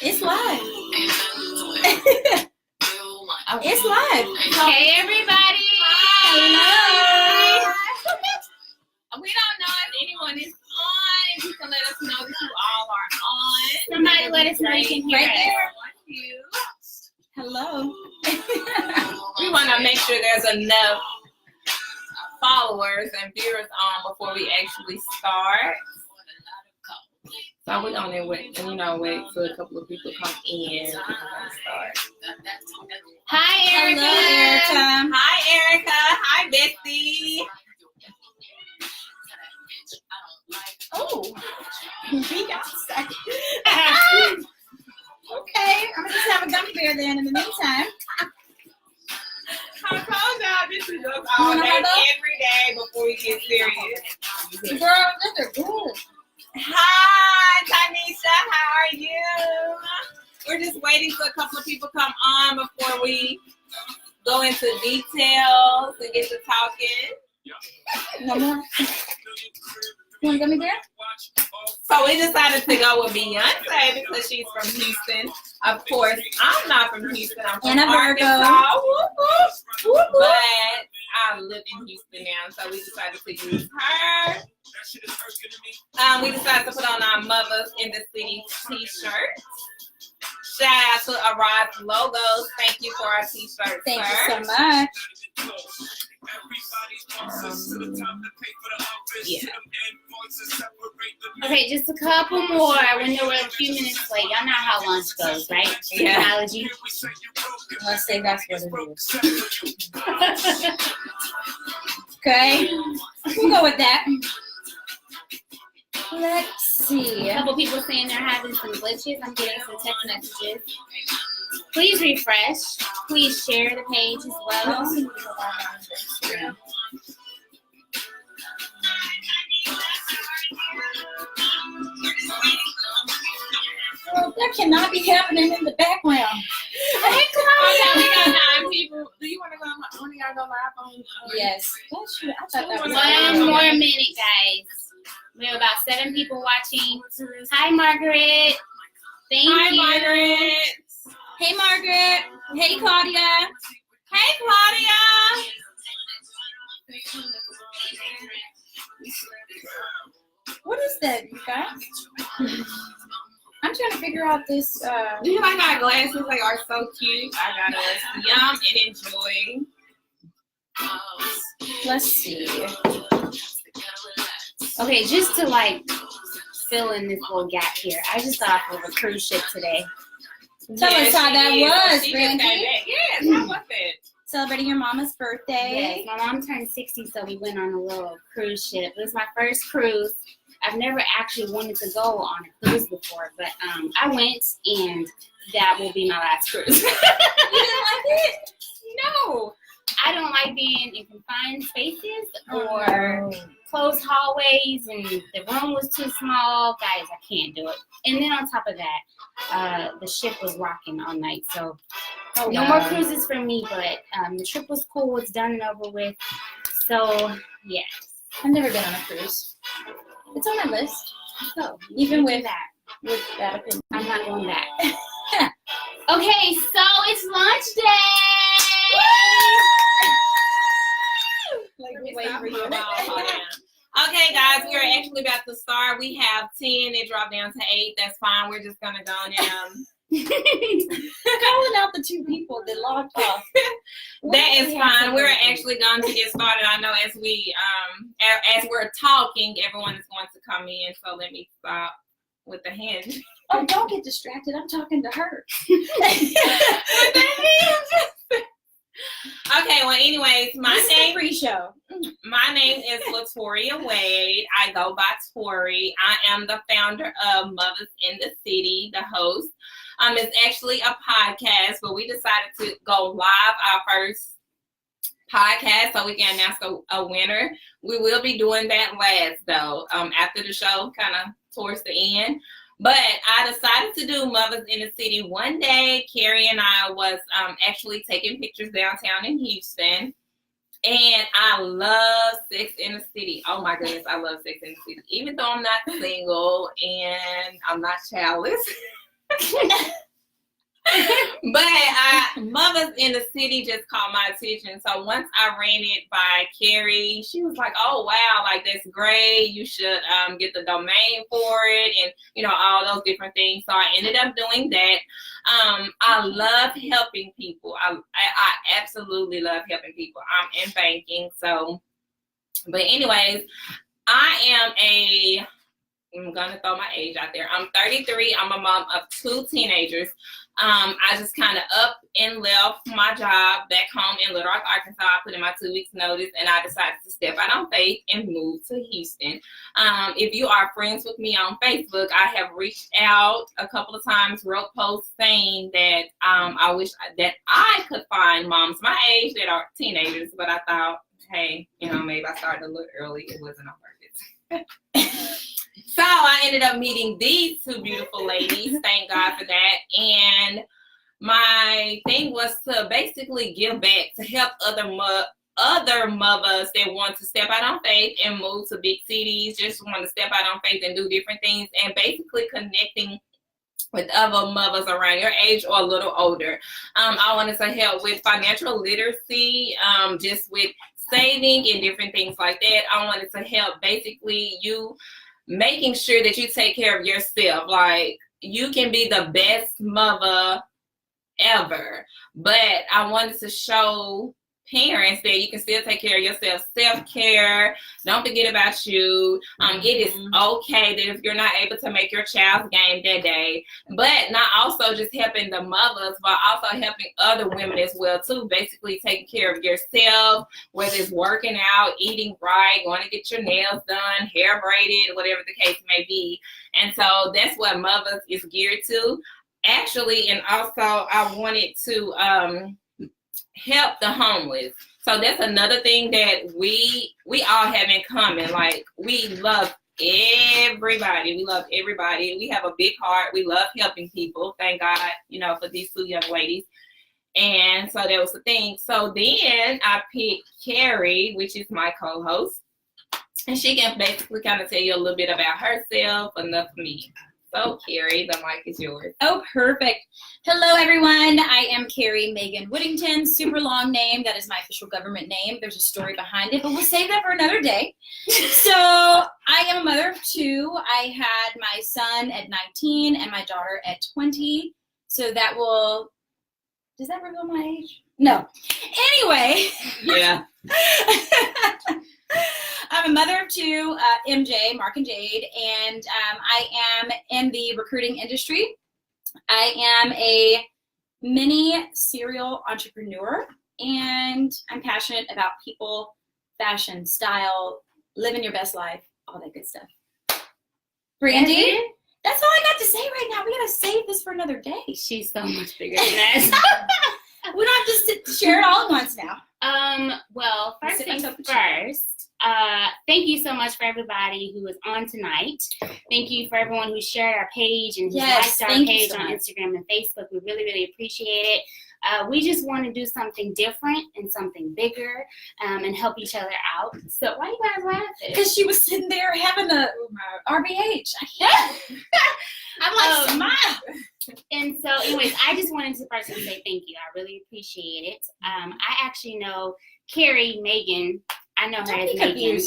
It's live. It's live. Hey, everybody. Hello. We don't know if anyone is on. If you can let us know that you all are on. Somebody let us know you can hear Right us. there. You. Hello. We want to make sure there's enough followers and viewers on before we actually start. So we're gonna wait till a couple of people come in. Start. Hi, Erica. Hello, Erica. Hi, Erica. Hi, Betsy. Oh, we got stuck. Okay, I'm gonna just have a gummy bear then in the meantime. I told y'all this is us all day, every day before we get serious. Girl, those are good. Hi, Tanisha. How are you? We're just waiting for a couple of people come on before we go into details and get to talking. No more. You want a gummy bear? So we decided to go with Beyonce because she's from Houston. Of course, I'm not from Houston. I'm from Arkansas. Whoop, whoop, whoop, but I live in Houston now, so we decided to use her. We decided to put on our Muvas in the City t-shirts. Shout out to Arise Logos. Thank you for our t-shirts. Thank you so much. Yeah. Okay, just a couple more. When they were a few minutes late. Y'all know how lunch goes, right? Yeah. Technology. Let's say that's what it is. Okay, we'll go with that. Let's see. A couple people saying they're having some glitches. I'm getting some text messages. Please refresh. Please share the page as well. Well, that cannot be happening in the background. Hey, Claudia, we got 9 people. Do you want to go? Want y'all go live on? Yes. That's true. I thought that was One more minute, guys. We have about 7 people watching. Hi, Margaret. Thank you. Hi, Margaret. Hey, Margaret. Hey, Claudia. Hey, Claudia. What is that, you guys? I'm trying to figure out this. Do you like our glasses? They are so cute. I got us. Yum and enjoy. Let's see. Okay, just to fill in this little gap here. I just got off of a cruise ship today. Tell us how that was, She Brandy. Yes, how was it? Celebrating your mama's birthday. Yes, my mom turned 60, so we went on a little cruise ship. It was my first cruise. I've never actually wanted to go on a cruise before, but I went, and that will be my last cruise. You didn't like it? No, I don't like being in confined spaces or closed hallways, and the room was too small. Guys, I can't do it. And then on top of that, the ship was rocking all night, so no more cruises for me, but the trip was cool. It's done and over with. So, yeah. I've never been on a cruise. It's on my list. So, Even with that. With that opinion. I'm not going back. Okay, so it's lunch day. Like, Stop my ball. Okay, guys, we are actually about to start. We have 10. It dropped down to 8. That's fine. We're just going to go now. Calling out the 2 people that logged off. That is fine. We're actually going to get started. I know as we're talking, everyone is going to come in. So let me stop with the hand. Oh, don't get distracted. I'm talking to her. With the hand. Okay, well, anyways, my name is Latoria Wade. I go by Tori. I am the founder of Muvas in the City, the host. It's actually a podcast, but we decided to go live our first podcast so we can announce a winner. We will be doing that last, though, after the show, kind of towards the end. But I decided to do Muvas in the City one day. Carrie and I was actually taking pictures downtown in Houston. And I love Sex in the City. Oh, my goodness, I love Sex in the City. Even though I'm not single and I'm not childless. But Muvas in the City just caught my attention. So once I ran it by Carrie, she was like, "Oh wow, like that's great. You should get the domain for it, and you know all those different things." So I ended up doing that. I love helping people. I absolutely love helping people. I'm in banking, so. But anyways, I'm gonna throw my age out there. I'm 33. I'm a mom of 2 teenagers. I just kind of up and left my job back home in Little Rock, Arkansas. I put in my 2 weeks notice and I decided to step out on faith and move to Houston. If you are friends with me on Facebook, I have reached out a couple of times, wrote posts saying that I wish that I could find moms my age that are teenagers, but I thought, hey, you know, maybe I started a little early. It wasn't on purpose. So I ended up meeting these 2 beautiful ladies. Thank God for that. And my thing was to basically give back, to help other mothers that want to step out on faith and move to big cities, just want to step out on faith and do different things, and basically connecting with other mothers around your age or a little older. I wanted to help with financial literacy, just with saving and different things like that. I wanted to help basically you making sure that you take care of yourself. Like, you can be the best mother ever, but I wanted to show parents that you can still take care of yourself. Self-care, don't forget about you. It is okay that if you're not able to make your child's game that day, but not also just helping the mothers, but also helping other women as well too. Basically taking care of yourself, whether it's working out, eating right, going to get your nails done, hair braided, whatever the case may be. And so that's what Mothers is geared to, actually. And also I wanted to help the homeless. So that's another thing that we all have in common. Like, we love everybody. We love everybody. We have a big heart. We love helping people. Thank God, you know, for these 2 young ladies. And so that was the thing. So then I picked Carrie, which is my co-host, and she can basically kind of tell you a little bit about herself, enough for me. So, Carrie, the mic is yours. Oh, perfect. Hello, everyone. I am Carrie Megan Whittington. Super long name. That is my official government name. There's a story behind it, but we'll save that for another day. So, I am a mother of 2. I had my son at 19 and my daughter at 20. So that will... Does that reveal my age? No. Anyway. Yeah. I'm a mother of 2, MJ, Mark and Jade, and I am in the recruiting industry. I am a mini serial entrepreneur, and I'm passionate about people, fashion, style, living your best life, all that good stuff. Brandy, that's all I got to say right now. We got to save this for another day. She's so much bigger than that. We don't have to share it all at once now. Well, first things first. Thank you so much for everybody who was on tonight. Thank you for everyone who shared our page and who liked our page on Instagram and Facebook. We really, really appreciate it. We just want to do something different and something bigger, and help each other out. So why are you guys laughing? Because she was sitting there having a RBH. I can't. I'm like, smile. And so, anyways, I just wanted to personally say thank you. I really appreciate it. I actually know Carrie Megan. I know her as Megan.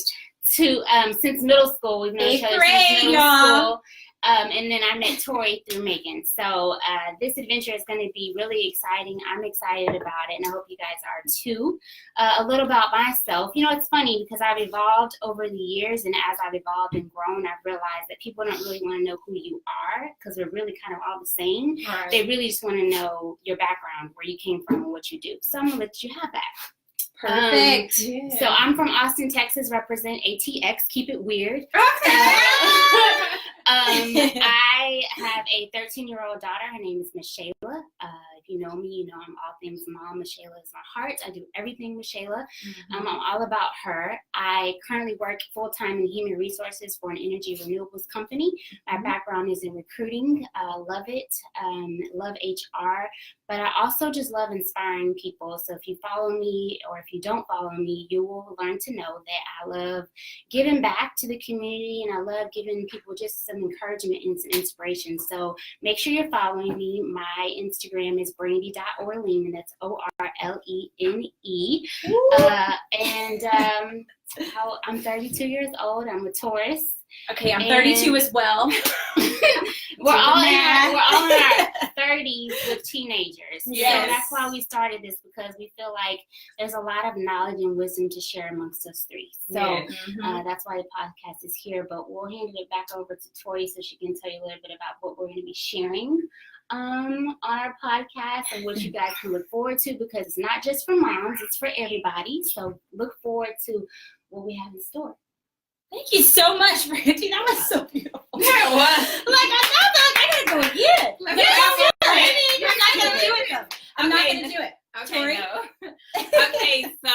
Since middle school. We've known each other since middle school. And then I met Tori through Megan. So this adventure is going to be really exciting. I'm excited about it, and I hope you guys are too. A little about myself. You know, it's funny because I've evolved over the years, and as I've evolved and grown, I've realized that people don't really want to know who you are because we're really kind of all the same. Right. They really just want to know your background, where you came from, and what you do. So I'm going to let you have that. Perfect. So I'm from Austin, Texas, represent ATX, keep it weird. I have a 13-year-old daughter. Her name is Miss Shayla. You you know me, you know I'm all things mom. Michela is my heart. I do everything Michela. Mm-hmm. I'm all about her. I currently work full-time in human resources for an energy renewables company. My background is in recruiting. Love it. Love HR. But I also just love inspiring people. So if you follow me or if you don't follow me, you will learn to know that I love giving back to the community, and I love giving people just some encouragement and some inspiration. So make sure you're following me. My Instagram is brandy.orlean, and that's Orlene. I'm 32 years old. I'm a Taurus. Okay, I'm 32 as well. We're all in our 30s with teenagers. Yes. So that's why we started this, because we feel like there's a lot of knowledge and wisdom to share amongst us three. So that's why the podcast is here. But we'll hand it back over to Tori so she can tell you a little bit about what we're going to be sharing on our podcast and what you guys can look forward to, because it's not just for moms, it's for everybody. So look forward to what we have in store. Thank you so much, Brandy. That was so beautiful. Yeah, what? I gotta go again. You're not gonna do it though. I'm not gonna do it. Okay, Tori? no. Okay, so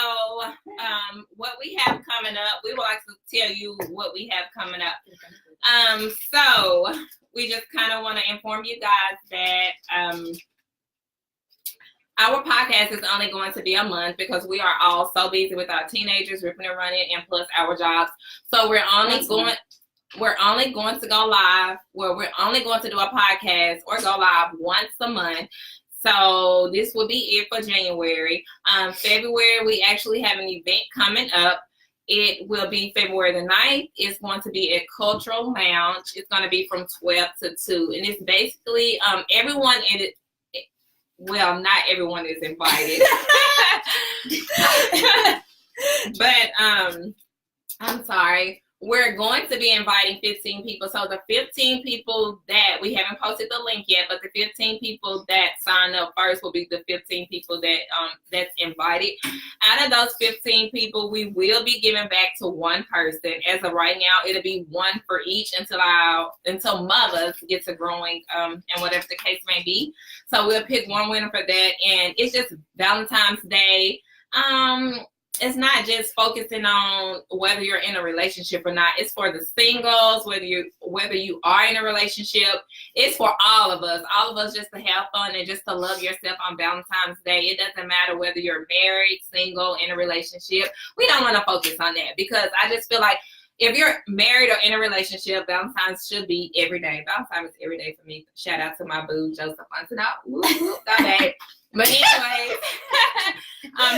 what we have coming up, we would like to tell you what we have coming up. So we just kind of want to inform you guys that our podcast is only going to be a month because we are all so busy with our teenagers, ripping and running, and plus our jobs. So we're only going to go live, where we're only going to do a podcast or go live once a month. So this will be it for January. February, we actually have an event coming up. It will be February the 9th. It's going to be a cultural lounge. It's going to be from 12 to 2. And it's basically everyone in it. Well, not everyone is invited. But I'm sorry. We're going to be inviting 15 people. So the 15 people that we haven't posted the link yet, but the 15 people that sign up first will be the 15 people that that's invited. Out of those 15 people, we will be giving back to one person. As of right now, it'll be one for each until Muvas gets to growing and whatever the case may be. So we'll pick one winner for that, and it's just Valentine's Day. It's not just focusing on whether you're in a relationship or not. It's for the singles, whether you are in a relationship. It's for all of us just to have fun and just to love yourself on Valentine's Day. It doesn't matter whether you're married, single, in a relationship. We don't want to focus on that, because I just feel like if you're married or in a relationship, Valentine's should be every day. Valentine's is every day for me. Shout out to my boo, Joseph Fontenot. But anyway,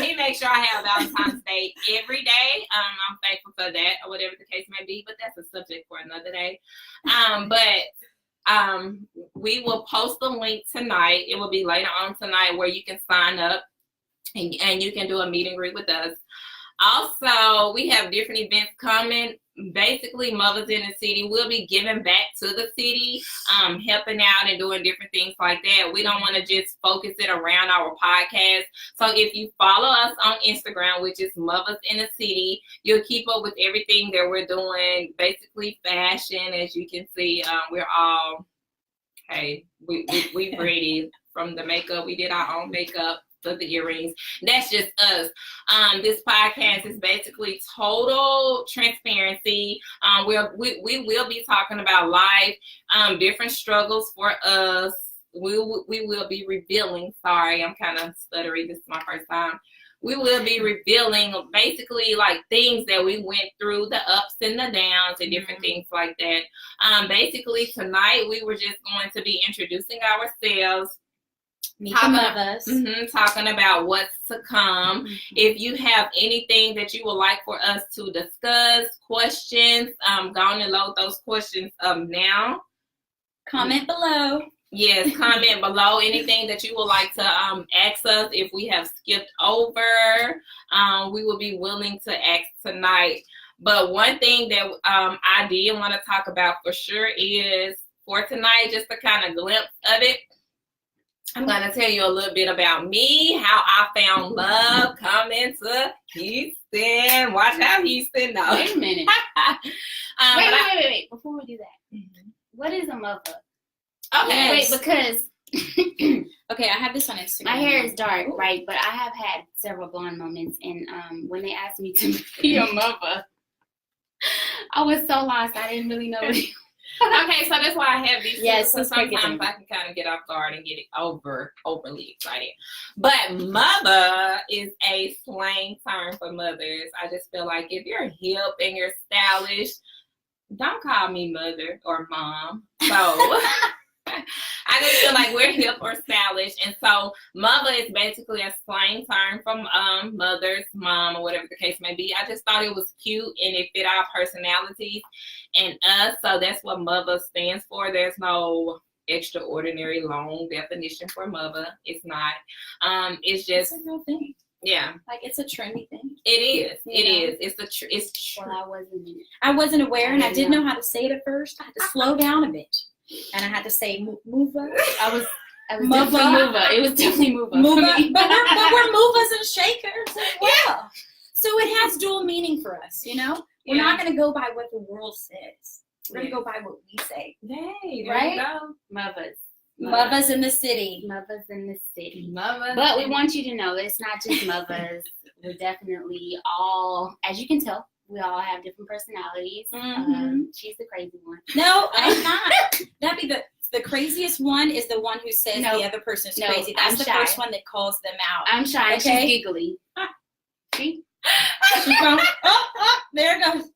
he makes sure I have Valentine's Day every day. I'm thankful for that, or whatever the case may be, but that's a subject for another day. We will post the link tonight. It will be later on tonight where you can sign up and you can do a meet and greet with us. Also, we have different events coming. Basically, Mothers in the City will be giving back to the city, helping out and doing different things like that. We don't want to just focus it around our podcast. So if you follow us on Instagram, which is Mothers in the City, you'll keep up with everything that we're doing. Basically, fashion, as you can see, we're all, hey, we ready. From the makeup, we did our own makeup. Of the earrings. That's just us. This podcast is basically total transparency. We will be talking about life, different struggles for us. We will be revealing. Sorry, I'm kind of stuttery. This is my first time. We will be revealing basically like things that we went through, the ups and the downs and different things like that. Basically tonight we were just going to be introducing ourselves. Talking about what's to come. If you have anything that you would like for us to discuss, questions, go on and load those questions up now. Comment below. Yes, comment below anything that you would like to ask us. If we have skipped over, we will be willing to ask tonight. But one thing that I did want to talk about for sure is for tonight, just a kind of glimpse of it. I'm going to tell you a little bit about me, how I found love coming to Houston. Watch out, Houston. No. Wait a minute. Wait. Before we do that, what is a mother? Okay. Wait, because Okay, I have this on Instagram. My hair is dark, right? But I have had several blonde moments, and when they asked me to be a mother, I was so lost. I didn't really know. Okay, so that's why I have these. Yes, so sometimes I can kind of get off guard and get it overly excited. But mother is a slang term for mothers. I just feel like if you're hip and you're stylish, don't call me mother or mom. So I just feel like we're hip or stylish, and so mother is basically a slang term from mothers, mom, or whatever the case may be. I just thought it was cute and it fit our personalities and us, so that's what mother stands for. There's no extraordinary long definition for mother. It's not. It's just a real thing. Yeah, like it's a trendy thing. It is. It is. It's it's. Well, I wasn't aware, and I didn't know how to say it at first. I had to slow down a bit. And I had to say Muvas. I was definitely Muva. It was definitely Muva. But we're Muvas and shakers as well. Yeah. So it has dual meaning for us, you know? We're not going to go by what the world says. We're going to go by what we say. Hey, right? You go. Muvas in the city. Muvas in the city. Muvas. But we want you to know it's not just Muvas. We're definitely all, as you can tell, we all have different personalities. Mm-hmm. She's the crazy one. No, I'm not. That'd be the craziest one is the one who says the other person is crazy. That's the first one that calls them out. I'm shy. Okay? She's giggly. See? She goes, oh, there it goes.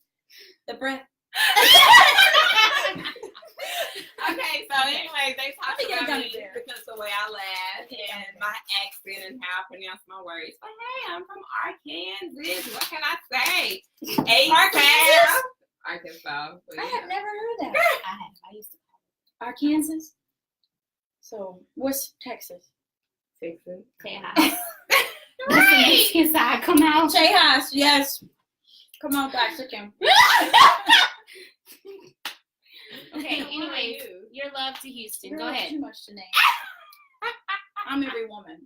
The breath. Okay, so anyway, they talked about me because the way I laugh and my accent and how I pronounce my words. But hey, I'm from Arkansas. What can I say? Arkansas. I have never heard that. I used to Arkansas. So what's Texas? Texas. Tejas. That's the Mexican side. Come out. Tejas, yes. Come on back, chicken. Okay, anyways, your love to Houston. Go ahead. Too much to name. I'm every woman.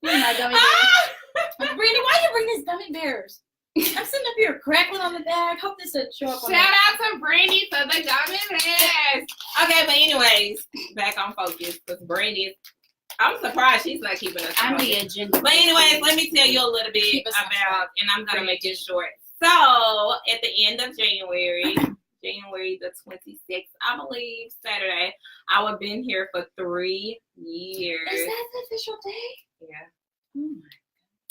My gummy bears. Brandy, why you bring these gummy bears? I'm sitting up here crackling on the bag. Hope this doesn't show up. Shout out to Brandy for the gummy bears. Okay, but anyways, back on focus because Brandy, I'm surprised she's not keeping us. I'm the agenda. But anyways, let me tell you a little bit about, and I'm gonna make it short. So at the end of January the 26th, I believe, Saturday, I would have been here for 3 years. Is that the official day? Yeah. Oh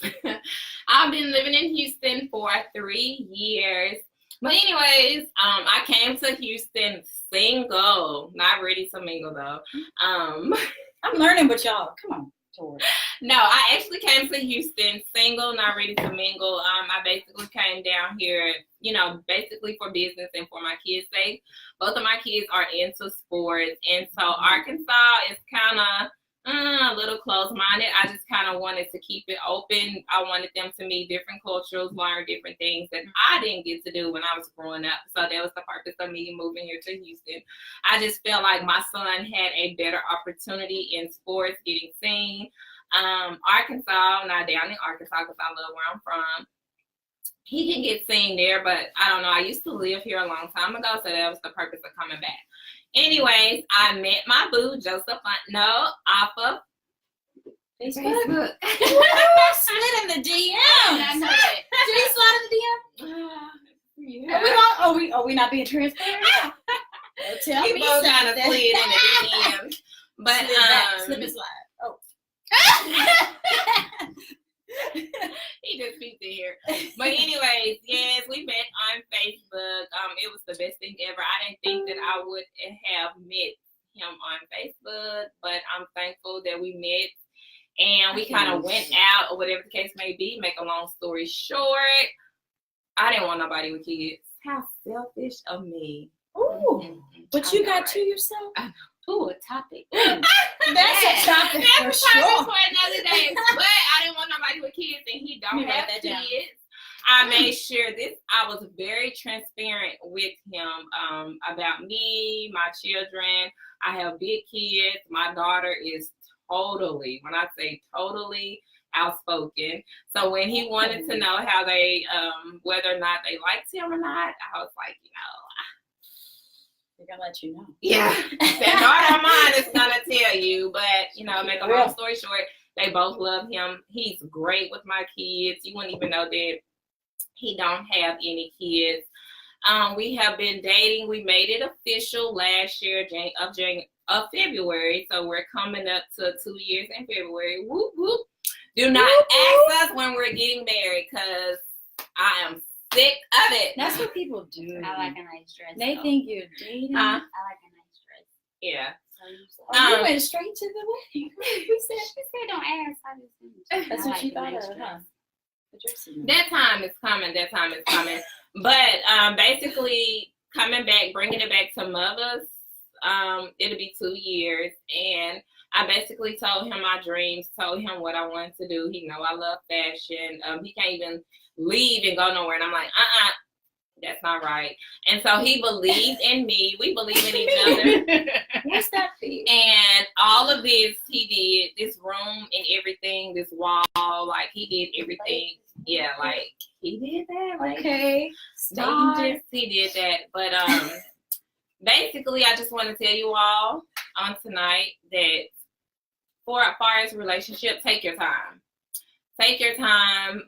my God. I've been living in Houston for 3 years. But anyways, I came to Houston single, not ready to mingle though. I'm learning with y'all. Come on, Tori. No, I actually came to Houston single, not ready to mingle. I basically came down here, basically for business and for my kids' sake. Both of my kids are into sports, and so Arkansas is kind of a little closed-minded. I just kind of wanted to keep it open. I wanted them to meet different cultures, learn different things that I didn't get to do when I was growing up. So that was the purpose of me moving here to Houston. I just felt like my son had a better opportunity in sports, getting seen. Arkansas, not down in Arkansas because I love where I'm from. He can get seen there, but I don't know. I used to live here a long time ago, so that was the purpose of coming back. Anyways, I met my boo, Joseph. Off of Facebook. Slid in the DM. I know that. Did he slide in the DM? Yeah. Are we not being transparent? Tell me both kind of something. slid in the DM, but slip and slide. Oh. He just peeked in here. But anyways, yes, we met on Facebook. It was the best thing ever. I didn't think that I would have met him on Facebook, but I'm thankful that we met and we kind of went out or whatever the case may be. Make a long story short, I didn't want nobody with kids. How selfish of me. Ooh, but you got to yourself. Ooh, a topic. Ooh. That's a topic for sure. For another day. But I didn't want nobody with kids, and he don't have kids. Down. I made sure I was very transparent with him about me, my children. I have big kids. My daughter is totally, when I say totally, outspoken. So when he wanted to know how they, whether or not they liked him or not, I was like, They're gonna let you know. Yeah, that daughter of mine is gonna tell you. But make a long story short, they both love him. He's great with my kids. You wouldn't even know that he don't have any kids. We have been dating. We made it official last year of February. So we're coming up to 2 years in February. Whoop, whoop. Do not ask us when we're getting married because I am sick of it. That's what people do. I like a nice dress. They think you're dating. I like a nice dress. Yeah. You went straight to the wedding. She said don't ask. I just That's what you thought of, huh? That time is coming. But basically, coming back, bringing it back to Muvas, it'll be 2 years. And I basically told him my dreams, told him what I wanted to do. He know I love fashion. He can't even leave and go nowhere. And I'm like, that's not right. And so he believed in me. We believe in each other. What's that fee? And all of this, he did. This room and everything, this wall, like he did everything. Yeah, like he did that. Like, okay. He did that. But basically, I just want to tell you all on tonight that as far as relationship, take your time. Take your time.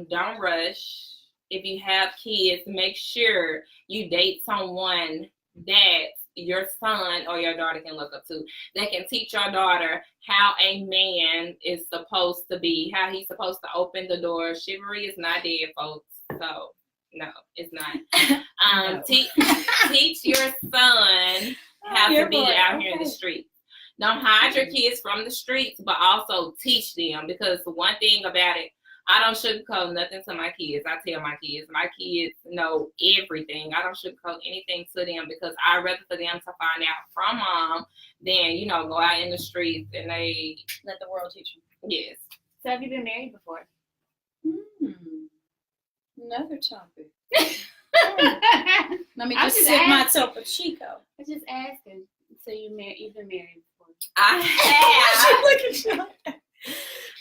Don't rush. If you have kids, make sure you date someone that your son or your daughter can look up to, that can teach your daughter how a man is supposed to be, how he's supposed to open the door. Chivalry is not dead, folks. So, no, it's not. No. Teach your son how to be out here in the streets. Don't hide your kids from the streets, but also teach them, because one thing about it, I don't sugarcoat nothing to my kids. I tell my kids know everything. I don't sugarcoat anything to them because I'd rather for them to find out from mom than, go out in the streets and they let the world teach them. Yes. So have you been married before? Another topic. Let me just sip myself a Chico. I'm just asking. So you've been married before? I have.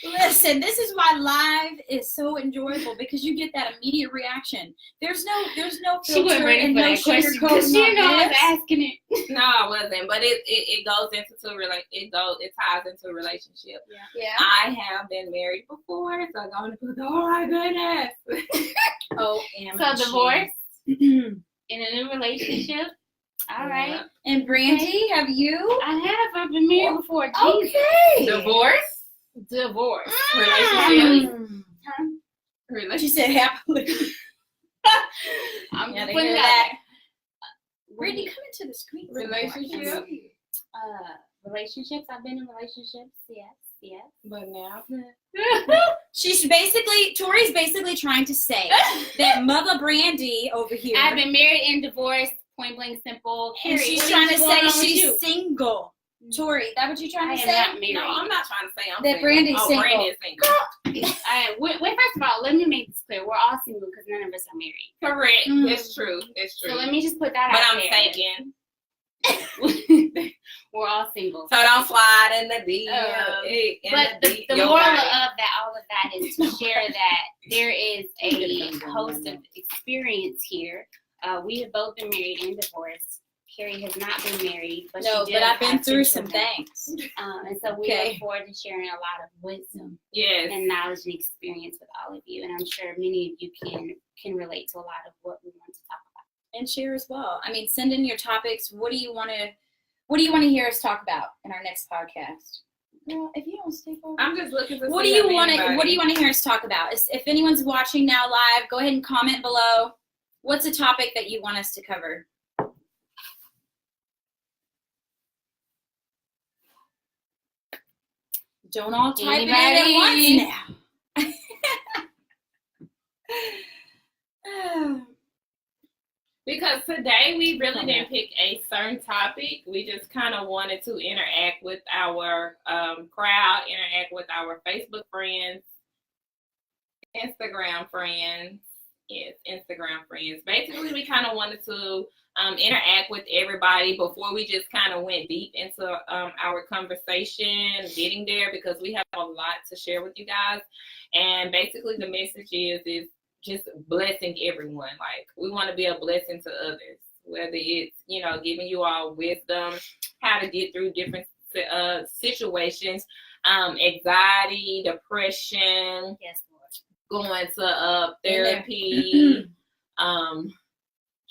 Listen, this is why live is so enjoyable, because you get that immediate reaction. There's no filter. She wasn't ready for that question because she was asking it. No, I wasn't, but it goes into it ties into a relationship. Yeah. I have been married before, so I'm gonna put. Oh my goodness. So divorce in a new relationship. All right. And Brandy, have you? I have. I've been married before. Jesus. Okay. Divorce. Relationship. She said happily. I'm yeah, putting that. Brandy, come into the screen. Relationship. Relationships. I've been in relationships. Yes. But now. Tori's basically trying to say that Mother Brandy over here. I've been married and divorced. Point blank, simple. And she's trying to say she's single. Tori, that what you're trying to say? Not married. No, I'm not trying to say I'm that single. Brandy's single. Brandy is single. First of all, let me make this clear. We're all single because none of us are married. Correct. It's true. So let me just put that but out I'm there. thinking. We're all single. So don't slide in the DM. But the moral of all of that is to share that there is a host of experience here. We have both been married and divorced. Carrie has not been married, but I've been through some things. And so we look forward to sharing a lot of wisdom and knowledge and experience with all of you. And I'm sure many of you can relate to a lot of what we want to talk about. And share as well. I mean, send in your topics. What do you want to hear us talk about in our next podcast? Well, if you don't stay focused. I'm just looking for what do you want to hear us talk about? If anyone's watching now live, go ahead and comment below. What's a topic that you want us to cover? Don't all type it in at once now. Because today we really didn't pick a certain topic. We just kind of wanted to interact with our crowd, interact with our Facebook friends, Instagram friends. Yes, Instagram friends. Basically, we kind of wanted to interact with everybody before we just kind of went deep into our conversation, getting there, because we have a lot to share with you guys. And basically, the message is just blessing everyone. Like, we want to be a blessing to others. whether it's, giving you all wisdom, how to get through different situations, anxiety, depression, Yes, Lord. going to therapy,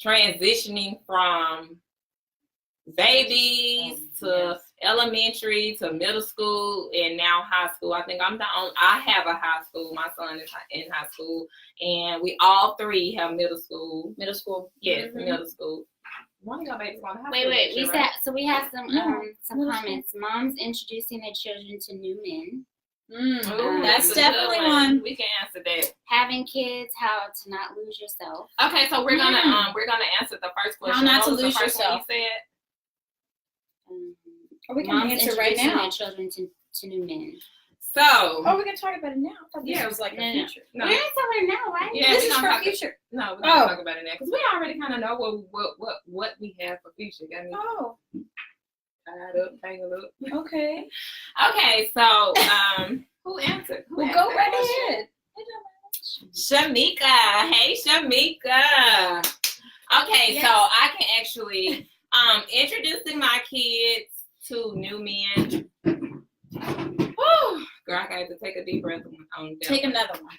transitioning from babies to elementary to middle school and now high school. I think I have a high school. My son is in high school, and we all three have middle school. Yes, middle school. One of your babies going to high school. Wait. We have some comments. Moms introducing their children to new men. That's definitely one. We can answer that. Having kids, how to not lose yourself. Okay, so we're gonna answer the first question. How not to lose yourself. You said? Or we can answer right now. Their children to new men. So. Oh, we can talk about it now. I thought this was like the future. No. We're not talking about it now, right? Yeah, this is for future. No, we're gonna talk about it now because we already kind of know what we have for future. Tied up, tangled up. Okay. Okay, so who answered? Well, go right ahead. Shamika. Hey, Shamika. Okay, yes. So I can actually introducing my kids to new men. Whew. Girl, I got to take a deep breath on that. Take another one.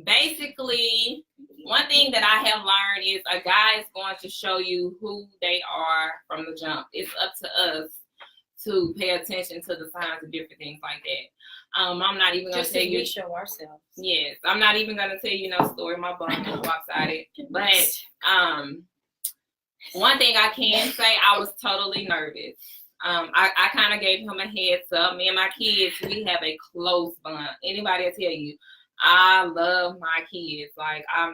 Basically, one thing that I have learned is a guy is going to show you who they are from the jump. It's up to us to pay attention to the signs and different things like that. I'm not even going to tell you. We show ourselves. Yes, I'm not even going to tell you no story. My bum is lopsided. But one thing I can say, I was totally nervous. I kind of gave him a heads up. Me and my kids, we have a close bond. Anybody will tell you, I love my kids. Like, I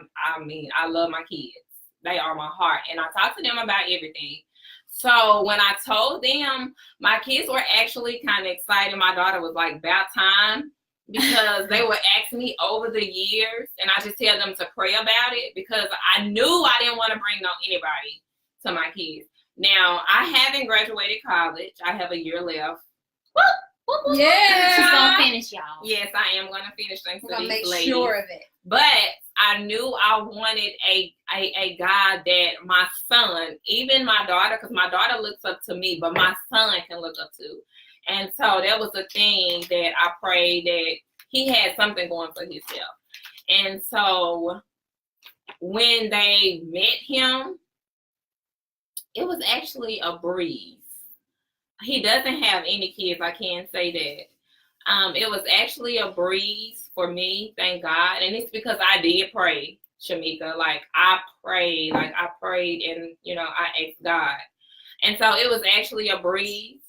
love my kids. They are my heart. And I talk to them about everything. So when I told them, my kids were actually kind of excited. My daughter was like, about time, because they were asking me over the years. And I just tell them to pray about it because I knew I didn't want to bring anybody to my kids. Now, I haven't graduated college. I have a year left. Yeah. She's going to finish, y'all. Yes, I am going to finish. Thanks to these ladies. Make sure of it. But I knew I wanted a guy that my son, even my daughter, because my daughter looks up to me, but my son can look up to. And so that was a thing that I prayed that he had something going for himself. And so when they met him, it was actually a breeze. He doesn't have any kids, I can say that. It was actually a breeze for me, thank God. And it's because I did pray, Shamika. Like, I prayed and, I asked God. And so it was actually a breeze.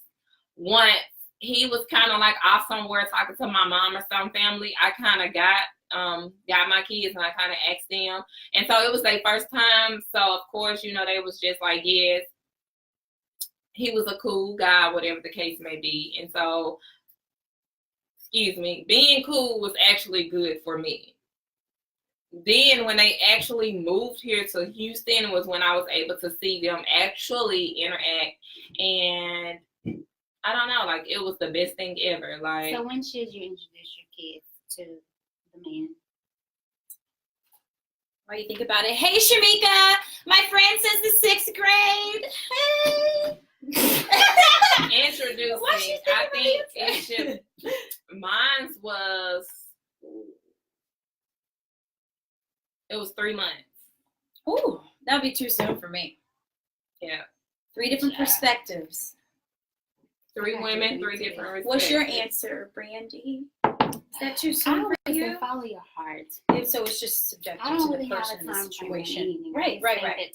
Once he was kind of like off somewhere talking to my mom or some family, I kind of got my kids and I kind of asked them. And so it was their first time. So, of course, they was just like, yes, he was a cool guy, whatever the case may be. And so, being cool was actually good for me. Then when they actually moved here to Houston was when I was able to see them actually interact. And I don't know, like, it was the best thing ever. Like, so when should you introduce your kids to the man? While you think about it. Hey, Shamika, my friend says the 6th grade. Hey. Introducing, I think it should. Mine was. It was 3 months. Ooh, that'd be too soon for me. Yeah. 3 different perspectives. 3 women, 3 different perspectives. What's your answer, Brandy? Is that too soon for you? Follow your heart. So it's just subjective I don't to really the have person a and the time situation. Right. That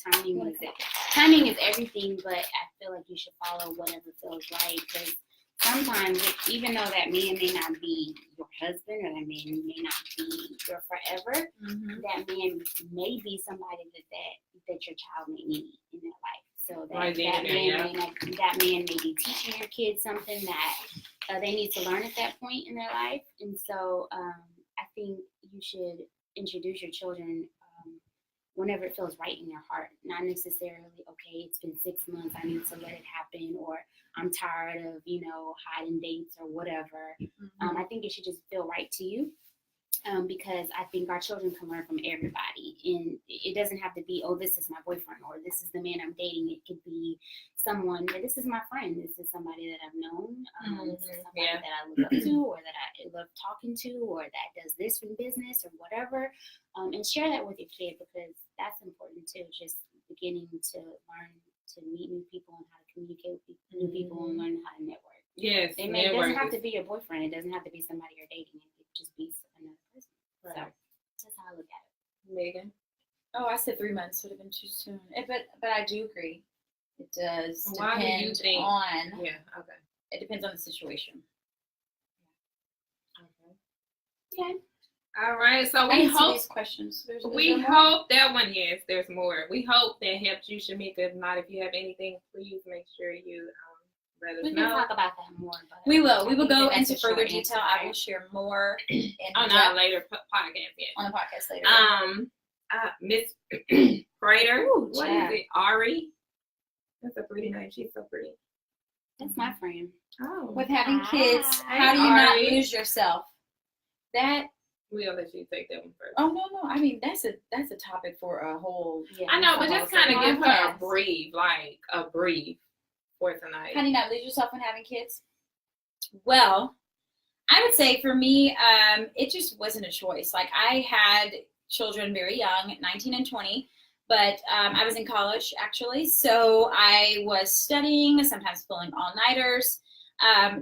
timing is everything, but I feel like you should follow whatever feels right. Because sometimes, even though that man may not be your husband or that man may not be your forever, that man may be somebody that your child may need in their life. So that man may be teaching your kids something that they need to learn at that point in their life. And so I think you should introduce your children whenever it feels right in your heart, not necessarily, okay, it's been 6 months, I need to let it happen, or I'm tired of, hiding dates or whatever. I think it should just feel right to you. because I think our children can learn from everybody. And it doesn't have to be, oh, this is my boyfriend or this is the man I'm dating. It could be someone, this is my friend. This is somebody that I've known. This is somebody that I look up to or that I love talking to or that does this in business or whatever. And share that with your kid because that's important too. Just beginning to learn to meet new people and how to communicate with new people and learn how to network. Yes, it doesn't have to be your boyfriend. It doesn't have to be somebody you're dating. It could just be another person. Right. So that's how I look at it. Megan? Oh, I said 3 months would have been too soon. But I do agree. It does Why depend do you think? on. Yeah. Okay. It depends on the situation. Okay. Okay. All right. So I we answer hope these questions. we hope that one. Yes, there's more. We hope that helped you, Shamika. If not, if you have anything, please make sure you let us We know. can talk about that more. But We will. We will I think go that's into a short further detail. answer, I right? will share more On our later podcast. Yes. on the podcast later. Miss Prater. Ooh, What child. is it? Ari. That's a pretty name. She's so pretty. That's my friend. Oh. With having kids, Hi. how do you not Ari. lose yourself? That. We'll let you take that one first. Oh no. I mean, that's a topic for a whole. Yeah, I know, but just kind of give her a podcast. brief for tonight. How do you not lose yourself when having kids? Well, I would say for me, it just wasn't a choice. Like I had children very young, 19 and 20, but I was in college actually. So I was studying, sometimes pulling all-nighters.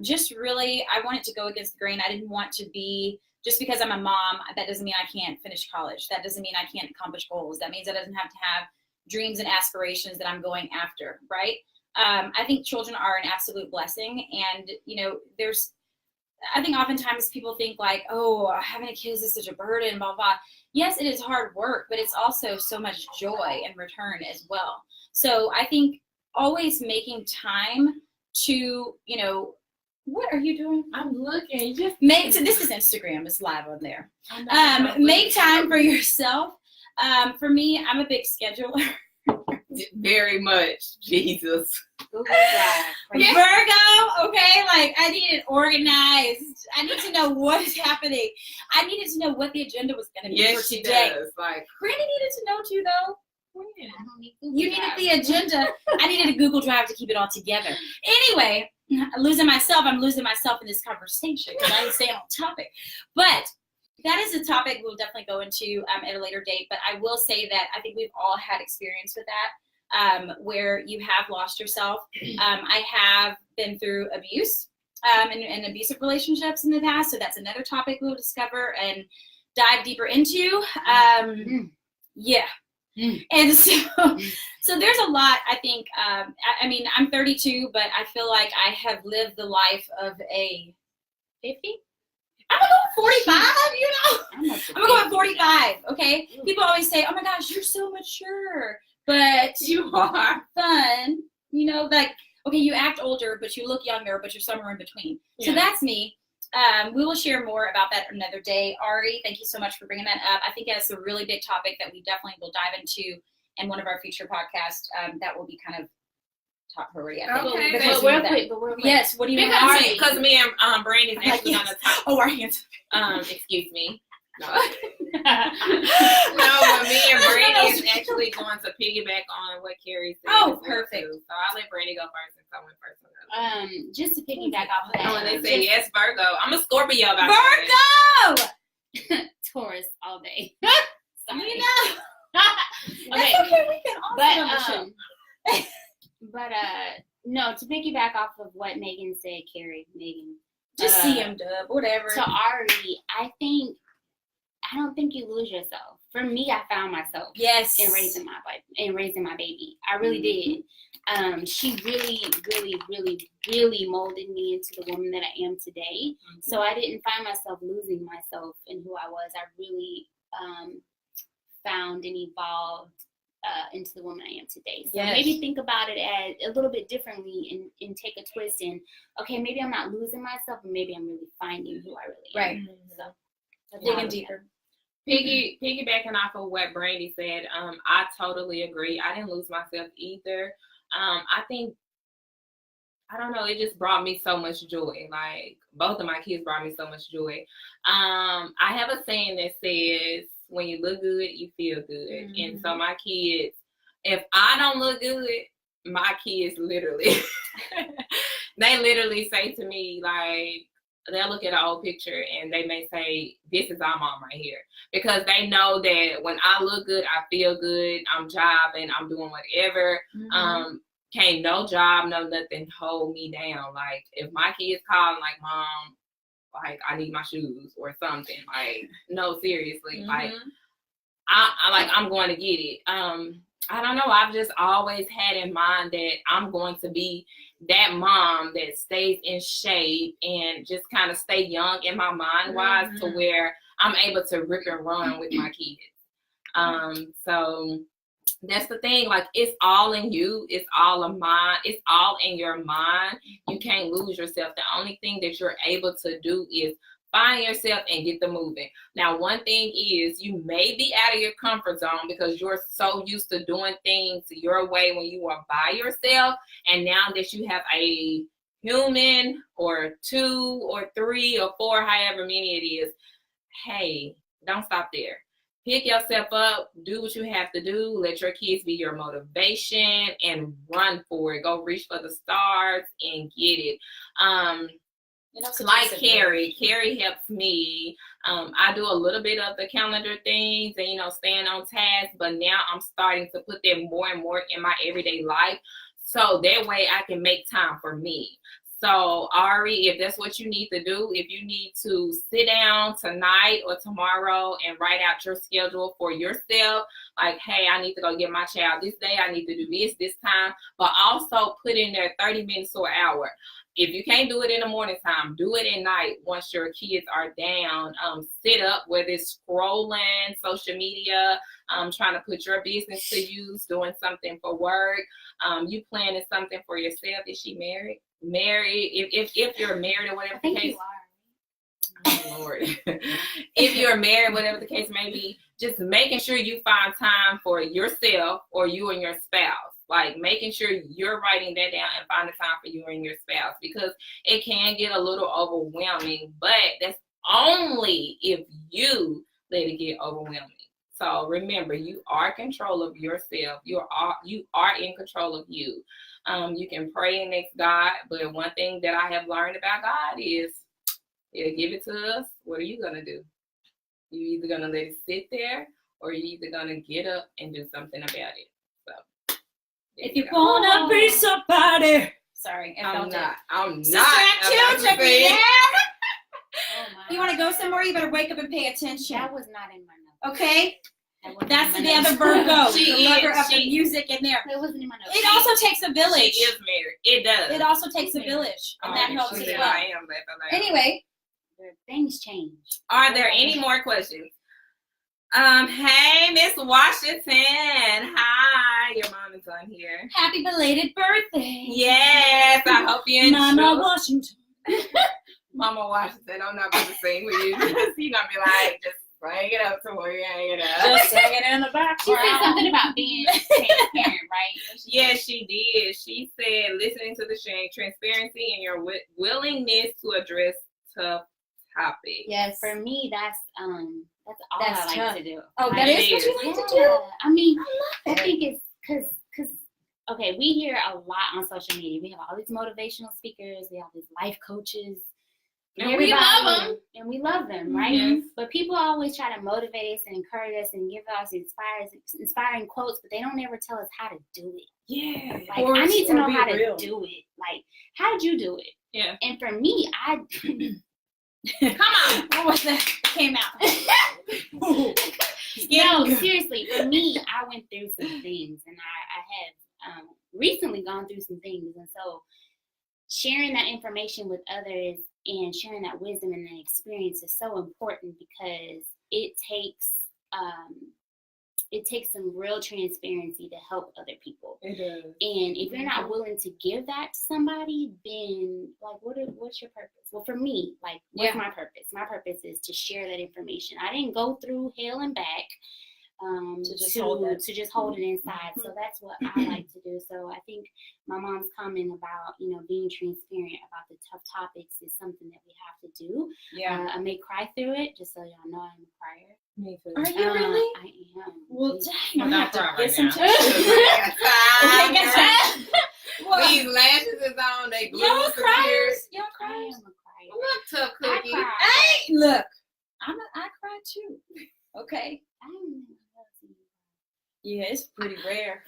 Just really, I wanted to go against the grain. I didn't want to be, just because I'm a mom, that doesn't mean I can't finish college. That doesn't mean I can't accomplish goals. That means I doesn't have to have dreams and aspirations that I'm going after, right? I think children are an absolute blessing. And, I think oftentimes people think like, oh, having a kid is such a burden, blah, blah. Yes, it is hard work, but it's also so much joy in return as well. So I think always making time to, what are you doing? I'm looking. Just So this is Instagram. It's live on there. Make time for yourself. For me, I'm a big scheduler. very much. Jesus. Google Drive. Virgo, okay? Like, I need it organized. I need to know what is happening. I needed to know what the agenda was going to be for She today. does. Like, Granny needed to know too, though. I don't need Google You Drive. needed the agenda. I needed a Google Drive to keep it all together. Anyway, I'm losing myself in this conversation because I ain't staying on topic. But that is a topic we'll definitely go into at a later date. But I will say that I think we've all had experience with that, where you have lost yourself. I have been through abuse and abusive relationships in the past. So that's another topic we'll discover and dive deeper into. Yeah. And so there's a lot, I think. I mean, I'm 32, but I feel like I have lived the life of a 50. I'm gonna go 45, I'm gonna go at 45, okay? People always say, oh my gosh, you're so mature. But you are. fun, like, okay, you act older, but you look younger, but you're somewhere in between. Yeah. So that's me. We will share more about that another day. Ari, thank you so much for bringing that up. I think that's a really big topic that we definitely will dive into in one of our future podcasts. That will be kind of top priority, I think. Okay, Because but of that. real quick. Yes, what do you Because mean? because me and Brandy's actually yes. gonna talk. Oh, our hands. Excuse me. No. No, but me and Brandy is actually going to piggyback on what Carrie said. Oh, as well, perfect. too. So I'll let Brandy go first since I went first. Just to piggyback off of that. Oh, and they say yes, Virgo. I'm a Scorpio. By Virgo! Taurus all day. Sorry. You know. Okay. That's okay, we can also on the show. But no, to piggyback off of what Megan said, Megan. Just see him, Dub, whatever. So Ari, I don't think you lose yourself. For me, I found myself. Yes. In raising my baby. I really did. She really, really, really, really molded me into the woman that I am today. So I didn't find myself losing myself in who I was. I really found and evolved into the woman I am today. So maybe think about it as a little bit differently and take a twist and, okay, maybe I'm not losing myself, but maybe I'm really finding who I really am. Right. So Digging deeper. Piggybacking off of what Brandy said, I totally agree. I didn't lose myself either. I think I don't know, it just brought me so much joy. Like, both of my kids brought me so much joy. I have a saying that says, when you look good, you feel good. And so my kids, if I don't look good, my kids literally, they literally say to me, like, they'll look at an old picture and they may say, this is our mom right here. Because they know that when I look good, I feel good, I'm jobbing, I'm doing whatever. Can't no job, no nothing hold me down. Like, if my kids call like, Mom, like, I need my shoes or something, like, no, seriously, like, I'm going to get it. I don't know. I've just always had in mind that I'm going to be that mom that stays in shape and just kind of stay young in my mind wise to where I'm able to rip and run with my kids. So that's the thing. Like, it's all in you. It's all of mine. It's all in your mind. You can't lose yourself. The only thing that you're able to do is find yourself and get them moving. Now, one thing is, you may be out of your comfort zone because you're so used to doing things your way when you are by yourself. And now that you have a human or 2 or 3 or 4, however many it is, hey, don't stop there. Pick yourself up, do what you have to do, let your kids be your motivation, and run for it. Go reach for the stars and get it. Like Carrie helps me. I do a little bit of the calendar things and, staying on task, but now I'm starting to put them more and more in my everyday life, so that way I can make time for me. So, Ari, if that's what you need to do, if you need to sit down tonight or tomorrow and write out your schedule for yourself, like, hey, I need to go get my child this day, I need to do this time, but also put in there 30 minutes or an hour. If you can't do it in the morning time, do it at night once your kids are down. Sit up, whether it's scrolling social media, trying to put your business to use, doing something for work. You planning something for yourself. Is she married? If you're married or whatever the case. Oh, Lord. If you're married, whatever the case may be, just making sure you find time for yourself or you and your spouse. Like, making sure you're writing that down and finding time for you and your spouse, because it can get a little overwhelming, but that's only if you let it get overwhelming. So remember, you are in control of yourself. You are in control of you. You can pray and ask God, but one thing that I have learned about God is, He'll give it to us. What are you going to do? You're either going to let it sit there, or you're either going to get up and do something about it. So, if you want to be somebody. Sorry, I'm not. You want to go somewhere, you better wake up and pay attention. That was not in my notes. Okay? That's the other Virgo, the lover of the music in there. It wasn't in my notes. It also takes a village. She is married. It does. It also takes a village, and that helps as well. I am, anyway. Things change. Are there any more questions? Hey, Miss Washington. Hi, your mom is on here. Happy belated birthday. Yes, I hope you enjoy. Mama Washington. Mama Washington, I'm not going to sing with you. You're going to be like, just bring it up to where you hang it up. Just sing it in the background. She said something about being transparent, right? Yes, she did. She said, listening to the transparency and your willingness to address tough topics. Yes, for me, that's all I like to do. Oh, like, that is what you like to do? I mean, I think it's because okay, we hear a lot on social media. We have all these motivational speakers, we have these life coaches, and we love them. And we love them, right? Yes. But people always try to motivate us and encourage us and give us inspiring quotes, but they don't ever tell us how to do it. Yeah. Like, I need to know how to do it. Like, how did you do it? Yeah. And for me, come on. What was that? Came out. No, seriously, for me, I went through some things, and I have recently gone through some things, and so sharing that information with others and sharing that wisdom and that experience is so important, because it takes some real transparency to help other people. It does. And if you're not willing to give that to somebody, then like, what's your purpose? Well, for me, like, what's my purpose? My purpose is to share that information. I didn't go through hell and back. to just hold it inside. So that's what I like to do. So I think my mom's comment about, being transparent about the tough topics is something that we have to do. Yeah. I may cry through it, just so y'all know I'm a crier. Me too. Are you really? I am. Well, dang, I'm Don't have to cry get right some now. tissues. These lashes is on. They glue Y'all some criers? tears. Y'all I criers? am a crier. Look, tough I cookie. cry. Hey, look, I cry too. Okay. Yeah, it's pretty rare.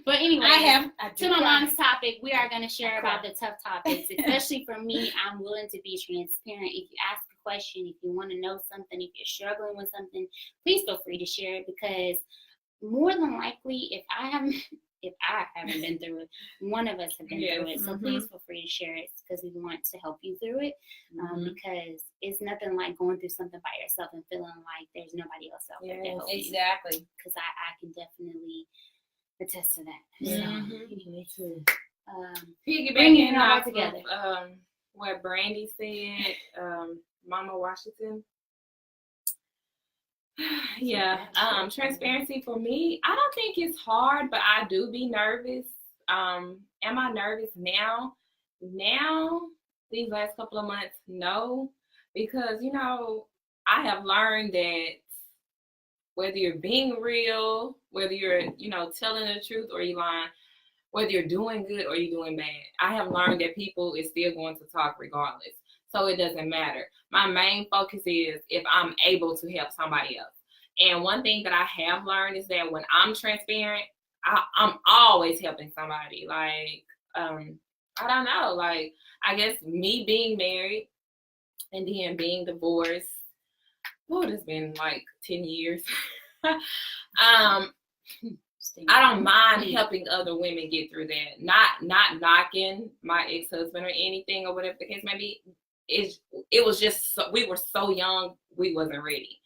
But anyway, I do to my cry. mom's topic, we are going to share about the tough topics. Especially for me, I'm willing to be transparent. If you ask a question, if you want to know something, if you're struggling with something, please feel free to share it, because more than likely, if I haven't been through it, one of us have been through it. So please feel free to share it, because we want to help you through it. Because it's nothing like going through something by yourself and feeling like there's nobody else out there to help you. Exactly. Because I can definitely attest to that. Me too. Bringing Piggybacking it all off together. of what Brandy said, Mama Washington. Yeah, transparency for me, I don't think it's hard, but I do be nervous. Am I nervous now? Now, these last couple of months, no, because, I have learned that whether you're being real, whether you're, telling the truth or you're lying, whether you're doing good or you're doing bad, I have learned that people is still going to talk regardless. So it doesn't matter. My main focus is if I'm able to help somebody else. And one thing that I have learned is that when I'm transparent, I'm always helping somebody. Like, I don't know. Like, I guess me being married and then being divorced, it's been like 10 years. I don't mind helping other women get through that. Not knocking my ex-husband or anything or whatever the case may be. It was just we were so young, we wasn't ready.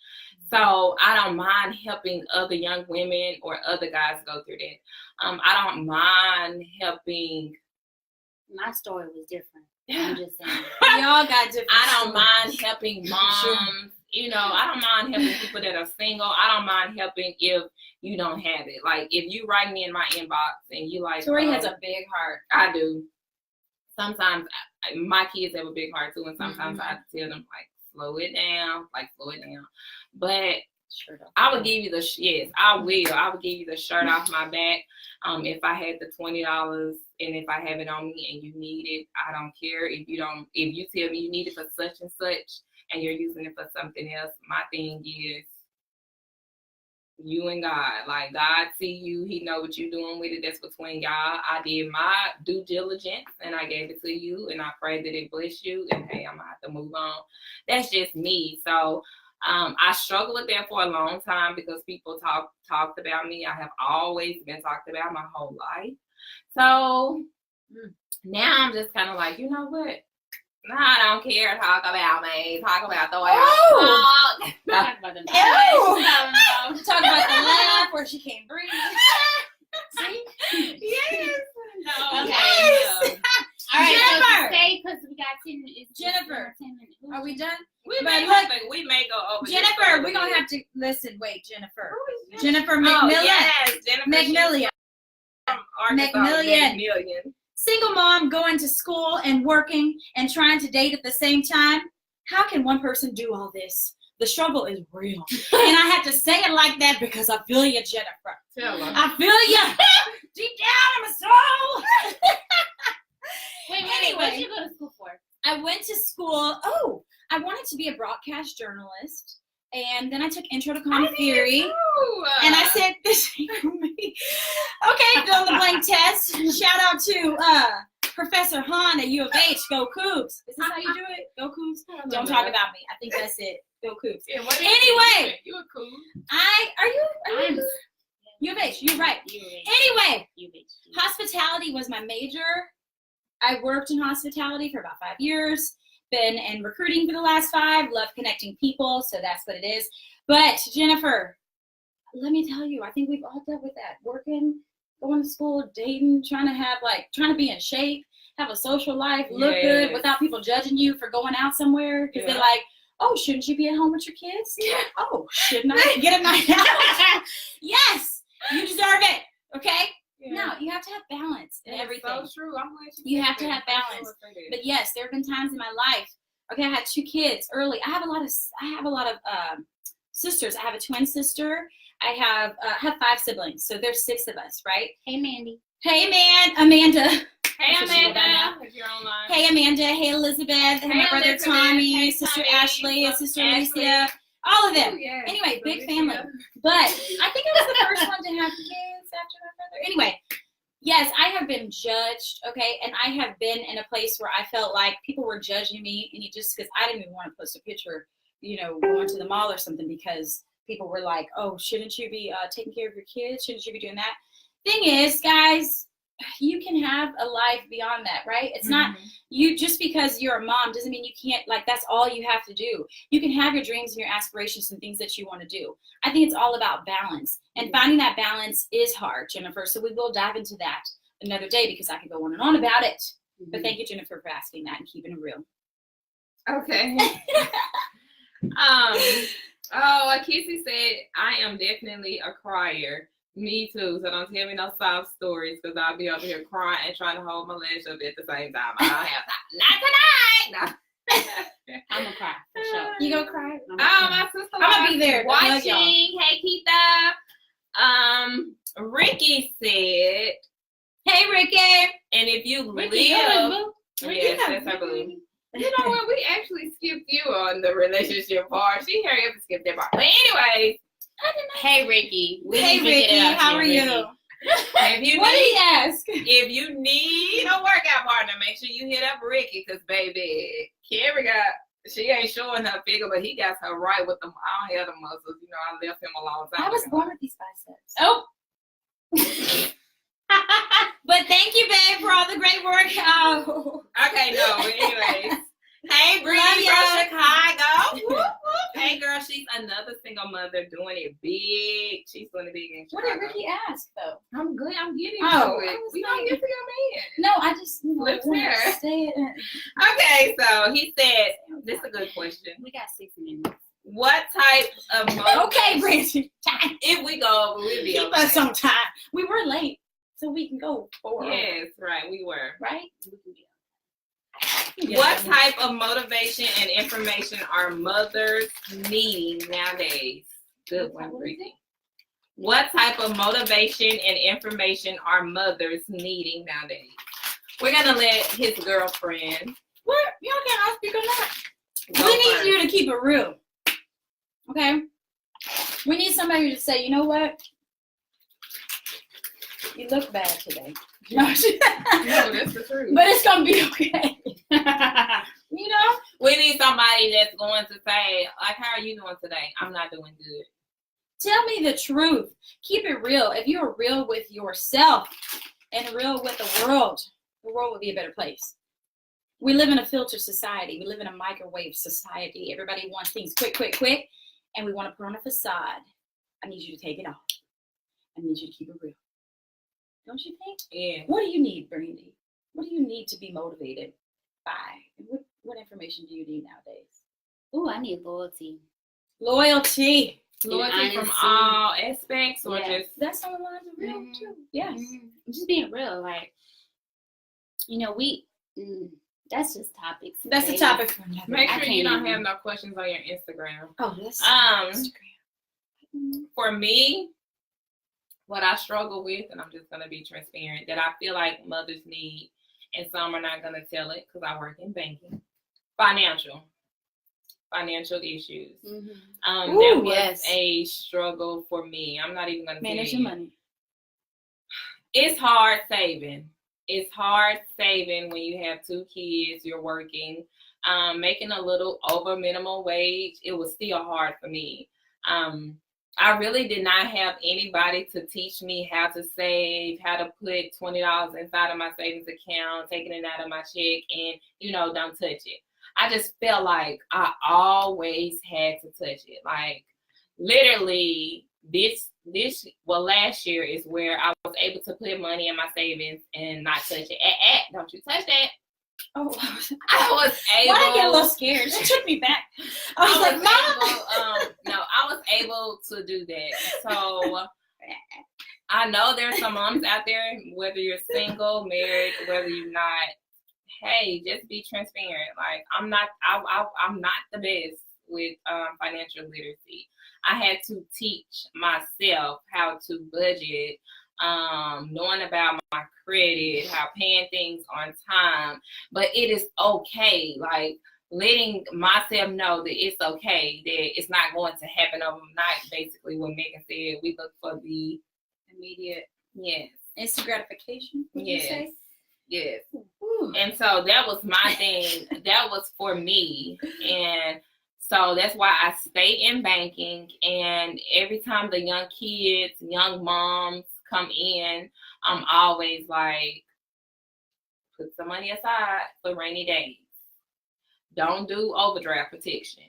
So I don't mind helping other young women or other guys go through that. I don't mind helping. My story was different. I'm just saying. We all got different I don't stories. mind helping moms. I don't mind helping people that are single. I don't mind helping if you don't have it. Like, if you write me in my inbox and you like, Tori has a big heart. I do. Sometimes my kids have a big heart too, and sometimes I have to tell them, like, slow it down. But Sure don't. I would give you I would give you the shirt off my back. If I had the $20 and if I have it on me and you need it, I don't care. If you tell me you need it for such and such and you're using it for something else, my thing is you and God. Like, God see you, he know what you're doing with it. That's between y'all. I did my due diligence and I gave it to you and I pray that it bless you, and hey, I'm gonna have to move on. That's just me. So I struggled with that for a long time because people talked about me. I have always been talked about my whole life. So now I'm just kind of like, you know what? No, I don't care. Talk about me. Talk about the way I talk. Talk about them. Talk about the laugh where she can't breathe. See? Yes. Okay. Yes. All right, Jennifer. so stay, because we got 10 minutes. Jennifer. 10 minutes. Are we done? We But may go over. Jennifer, we're going to have to listen. Wait, Jennifer. Who is Jennifer Oh, McMillan. yes, Jennifer. McMillian. From Arkansas, McMillian. McMillian. Single mom going to school and working and trying to date at the same time. How can one person do all this? The struggle is real. And I have to say it like that because I feel you, Jennifer. Tell her. I feel you deep down in my soul. Wait, Anyway. what did you go to school for? I went to school. I wanted to be a broadcast journalist. And then I took Intro to Comic Theory. And I said, this ain't for me. Okay, fill in the blank test. Shout out to Professor Han at U of H. Go Cougs. Is this how you do it? Go Cougs? Don't talk about me. I think that's it. Go Cougs. Yeah, Anyway. you were cool. Are you U of H? You're right. Anyway, You bitch. hospitality was my major. I worked in hospitality for about 5 years. Been in recruiting for the last 5. Love connecting people, so that's what it is. But Jennifer, let me tell you, I think we've all dealt with that. Working, going to school, dating, trying to be in shape, have a social life, look good without people judging you for going out somewhere because they're like, Oh, shouldn't you be at home with your kids? Oh, shouldn't I get a night out? Yes, you deserve it. Okay. Yeah. No, you have to have balance in everything. So true. I'm glad You have to have balance. But yes, there have been times in my life. Okay, I had 2 kids early. I have a lot of sisters. I have a twin sister. I have 5 siblings, so there's 6 of us, right? Hey, Mandy. Hey, Amanda. Hey, That's what she go by now. Amanda. If you're online. Hey, Amanda. Hey, Elizabeth. Hey, my brother Elizabeth. Tommy. Hey, Sister Tommy. Ashley. And Sister Ashley. Alicia. All of them. Oh, yes. Anyway, big Alicia. family. But I think I was the first one to have kids after my brother. Anyway, yes, I have been judged, okay? And I have been in a place where I felt like people were judging me, and just because I didn't even want to post a picture, going to the mall or something, because people were like, oh, shouldn't you be taking care of your kids? Shouldn't you be doing that? Thing is, guys, you can have a life beyond that, right? It's not you just because you're a mom doesn't mean you can't, like, that's all you have to do. You can have your dreams and your aspirations and things that you want to do. I think it's all about balance, and finding that balance is hard, Jennifer. So we will dive into that another day because I could go on and on about it. But thank you, Jennifer, for asking that and keeping it real. Okay. Kissy said, I am definitely a crier. Me too. So don't tell me no soft stories because I'll be over here crying and trying to hold my legs up at the same time. I don't have time. Not tonight. No. I'm gonna cry for sure. You gonna cry? My sister I'm gonna be there. watching. Hey, Keitha. Ricky said, Hey, Ricky. and if you Ricky, live, Ricky, yes, that's her boo. You know what? We actually skipped you on the relationship part. She hurry up and skip that part. But anyways, Hey, Ricky. Hey, Ricky. How are you? if you What did need, he ask? if you need a workout partner, make sure you hit up Ricky, because baby, Carrie she ain't showing her figure, but he got her right with them. I don't have the muscles. I left him a long time I was ago. born with these biceps. Oh. But thank you, babe, for all the great work. Oh. Okay, no, but anyways. Hey, Bree Love from ya. Chicago. Whoop, whoop. Hey, girl, she's another single mother doing it big. She's doing it big in What Chicago. did Ricky ask, though? I'm good. I'm getting Oh, to I it. was We like- don't get to your man. No, I just Lips want hair. to say it. Okay, so he said, this is a good question. We got 6 minutes. What type of motivation? Okay, Brandy. Time. If we go over, we'll be Keep okay. us on time. We were late, so we can go forward. Yes, right, we were. Right? What type of motivation and information are mothers needing nowadays? Good one, Ricky. What type of motivation and information are mothers needing nowadays? We're gonna let his girlfriend. What? Y'all can't all speak on that. go We need first. you to keep it real. Okay? We need somebody to say, you know what? You look bad today. No, No, that's the truth. but it's gonna be okay. You know? We need somebody that's going to say, like, how are you doing today? I'm not doing good. Tell me the truth. Keep it real. If you're real with yourself and real with the world would be a better place. We live in a filter society. We live in a microwave society. Everybody wants things quick, quick, quick, and we want to put on a facade. I need you to take it off. I need you to keep it real. Don't you think? Yeah. What do you need, Brandy? What do you need to be motivated by? What information do you need nowadays? Ooh, I need loyalty. Loyalty. Loyalty from honesty. all aspects, or Yeah. just That's on the lines of real Mhm. too. Yes. Just being real, like, that's just topics. That's the baby. topic for another. make I sure you can't don't even. have no questions on your Instagram. Oh, that's Instagram. For me, what I struggle with, and I'm just gonna be transparent, that I feel like mothers need, and some are not gonna tell it because I work in banking, financial issues. Mhm. Ooh, That was yes. a struggle for me. I'm not even gonna Manage tell your you. money. It's hard saving. It's hard saving when you have 2 kids, you're working, making a little over minimum wage. It was still hard for me. I really did not have anybody to teach me how to save, how to put $20 inside of my savings account, taking it out of my check, and, don't touch it. I just felt like I always had to touch it. Like, literally, last year is where I was able to put money in my savings and not touch it. Don't you touch that. Oh, I was able. Why I get a little scared? She took me back. I was like, Mom. No, I was able to do that. So I know there's some moms out there, whether you're single, married, whether you're not. Hey, just be transparent. Like I'm not the best with financial literacy. I had to teach myself how to budget, knowing about my credit, how paying things on time. But it is okay. Like letting myself know that it's okay, that it's not going to happen overnight. Basically, what Megan said, we look for the immediate, yes, Instant gratification. Would you say? Yes. And so that was my thing. That was for me. And so that's why I stay in banking. And every time the young kids, young moms come in, I'm always like, put some money aside for rainy days. Don't do overdraft protection.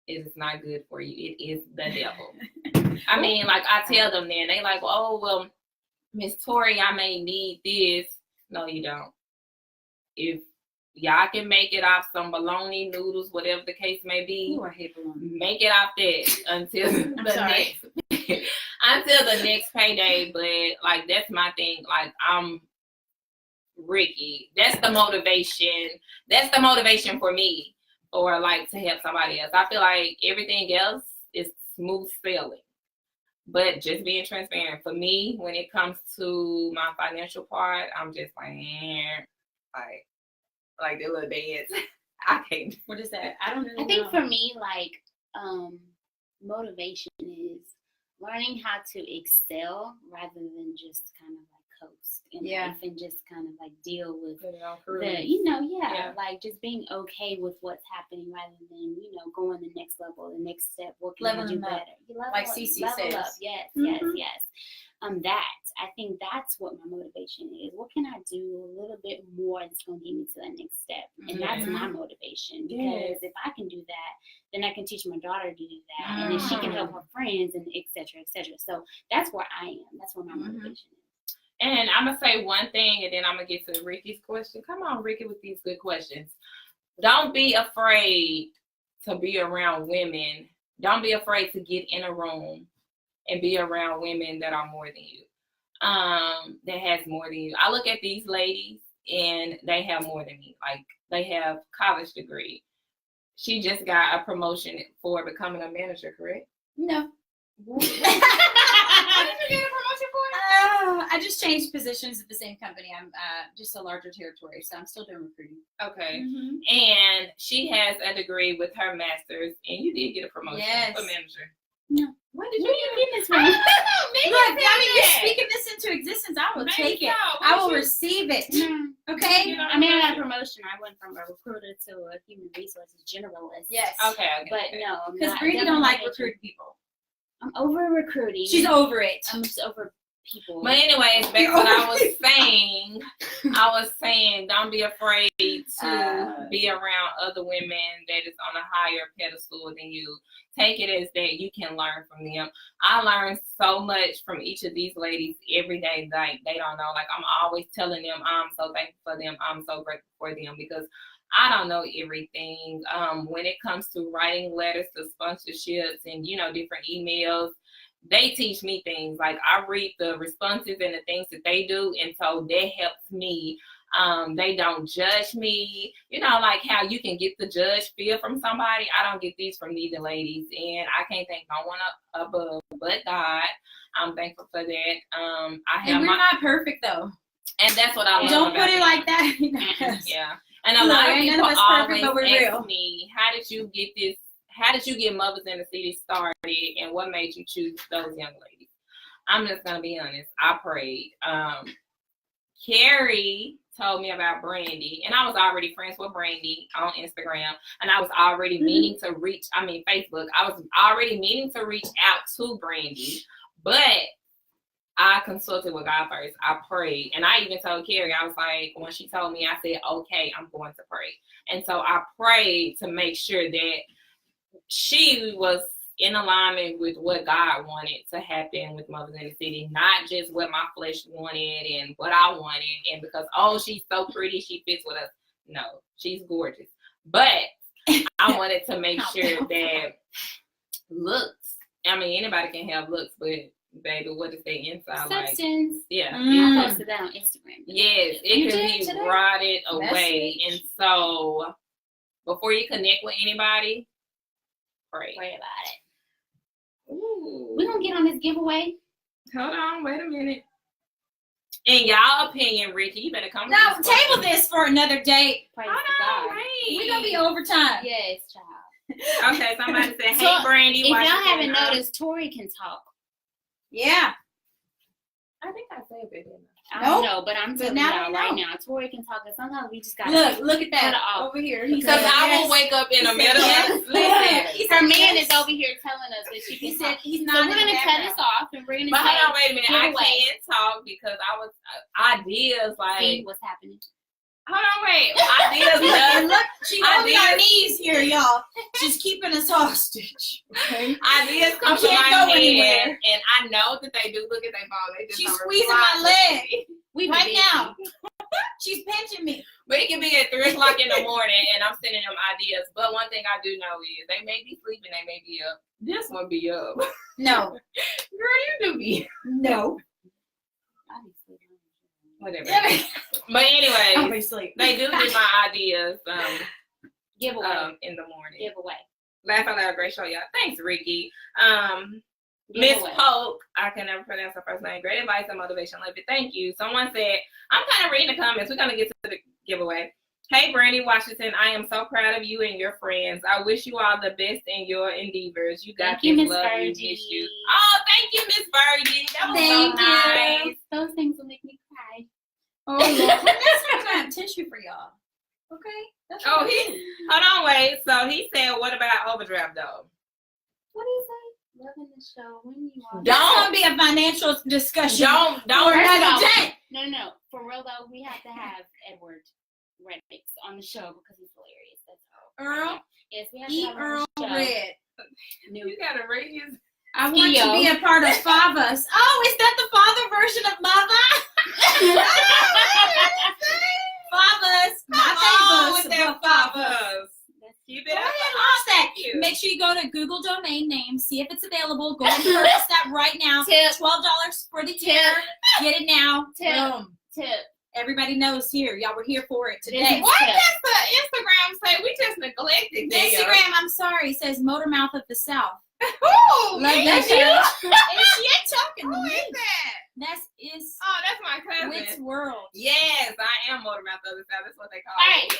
It is not good for you. It is the devil. I mean, like I tell them then, they like, oh, well, Miss Tori, I may need this. No, you don't. If y'all can make it off some bologna, noodles, whatever the case may be, Ooh, I hate bologna. Make it off that until the next payday. But like that's my thing. Like I'm Ricky. That's the motivation. That's the motivation for me, or like to help somebody else. I feel like everything else is smooth sailing. But just being transparent for me, when it comes to my financial part, I'm just like the little dance. I can't. What is that? I don't know. I think for me, like, motivation is learning how to excel rather than just kind of like coast in life and just kind of like deal with like just being okay with what's happening rather than, going the next level, the next step. What can I do better? Like CC says. Up. Yes. I think that's what my motivation is. What can I do a little bit more that's going to get me to that next step? And that's my motivation. Because if I can do that, then I can teach my daughter to do that. And then she can help her friends and et cetera, et cetera. So that's where I am. That's where my motivation is. And I'm going to say one thing, and then I'm going to get to Ricky's question. Come on, Ricky, with these good questions. Don't be afraid to be around women. Don't be afraid to get in a room and be around women that are more than you, that has more than you. I look at these ladies, and they have more than me. Like, they have college degree. She just got a promotion for becoming a manager, correct? No. What did you get a promotion for? I just changed positions at the same company. I'm just a larger territory, so I'm still doing recruiting. Okay. And she has a degree with her master's, and you did get a promotion for manager. No. When did you get this from? Look, you're speaking this into existence. I will take it. I will receive it. Okay? I mean, I got a promotion. I went from a recruiter to a human resources generalist. Yes. Okay. But no, because Brady don't like recruiting people. I'm over recruiting. She's over it. I'm just over people. But anyways, back to what I was saying. I was saying, don't be afraid to be around other women that is on a higher pedestal than you. Take it as that you can learn from them. I learn so much from each of these ladies every day. Like they don't know. Like I'm always telling them I'm so thankful for them. I'm so grateful for them because I don't know everything. When it comes to writing letters to sponsorships and, different emails, they teach me things. Like I read the responses and the things that they do. And so that helps me. They don't judge me. Like how you can get the judge feel from somebody. I don't get these from neither ladies. And I can't thank no one above but God. I'm thankful for that. And we're not perfect though. And that's what I love. Don't put it like that. Yeah. And a lot of people always ask me, how did you get this? How did you get Mothers in the City started, and what made you choose those young ladies? I'm just gonna be honest. I prayed. Carrie told me about Brandy, and I was already friends with Brandy on Instagram, and I was already meaning to reach. Facebook. I was already meaning to reach out to Brandy, but I consulted with God first. I prayed. And I even told Carrie, I was like, when she told me, I said, okay, I'm going to pray. And so I prayed to make sure that she was in alignment with what God wanted to happen with Mothers in the City, not just what my flesh wanted and what I wanted. And because, she's so pretty, she fits with us. No, she's gorgeous. But I wanted to make sure that looks, I mean, anybody can have looks, but baby, what is they inside Substance. like? Yeah. I posted that on Instagram. Yes, it can be rotted away. And so, before you connect with anybody, pray about it. Ooh. We're going to get on this giveaway. Hold on, wait a minute. In y'all opinion, Ricky, you better come. No, table this for another date. Praise Hold on, God. wait. We're gonna be overtime. Yes, child. Okay, somebody said, "Hey, So, Brandy." If y'all Washington, haven't noticed, Tori can talk. Yeah. I think I said it. Didn't I don't know, but I'm telling now y'all we right know. now, Tori can talk, and sometimes we just gotta Look at that cut it off. over here. Because I will wake up in the middle. Listen, Her man is over here telling us that she can He said talk. he's So not. we're gonna cut this off, and we're gonna but say, hold on, wait a minute. I giveaway. can't talk because I was ideas like. See what's happening. Hold on, wait. Ideas. Look, she on Ideas. our knees here, y'all. She's keeping us hostage. Okay. Ideas come to can't my go head, anywhere. and I know that they do look at their phone. They just She's don't squeezing reply my to leg. me. We be Right busy. now. She's pinching me. But it can be at 3 o'clock in the morning, and I'm sending them ideas. But one thing I do know is they may be sleeping, they may be up. This one be up. No. Girl, you do be. No. Whatever. But anyway, Obviously. they do get my ideas Giveaway. in the morning. Giveaway. Laugh out loud, great show, y'all. Thanks, Ricky. Miss Giveaway. Polk, I can never pronounce her first name. Great advice and motivation. Love it. Thank you. Someone said, I'm kind of reading the comments. We're going to get to the giveaway. Hey, Brandy Washington, I am so proud of you and your friends. I wish you all the best in your endeavors. You got Thank you, this. Miss Love you. Virgie. Miss you. Oh, thank you, Miss Virgie. That was Thank so you. nice. Those things will make me cry. Oh, Lord. That's not have tissue for y'all. Okay? That's Oh, okay. hold on, wait. So he said, what about overdraft, though? What do you say? Loving the show. When you are. That's going to be a financial discussion. Don't. For another day. No. For real though, we have to have Edward Redmix on the show because he's hilarious. That's all. Earl, Yes, we have to eat have him Earl on the show. Red. You got to rate his. I want Theo. to be a part of Favas. Oh, is that the father version of Mama? Favas. Not Oh, Favas, with that but Favas. Favas. Keep it Go up. ahead and launch that. Thank you. Make sure you go to Google domain name, see if it's available. Go ahead and purchase that right now. Tip. $12 for the tier. Get it now. Tip. Boom. Tip. Everybody knows here. Y'all were here for it today. This What Tip. does the Instagram say? We just neglected that. Instagram, I'm sorry, says Motor Mouth of the South. Who? Love Me? that That's show. you? And she ain't talking Who to me. is that? That is Oh, that's my cousin. Wit's World. Yes, I am Motor Mouth of the South. That's what they call All right. me.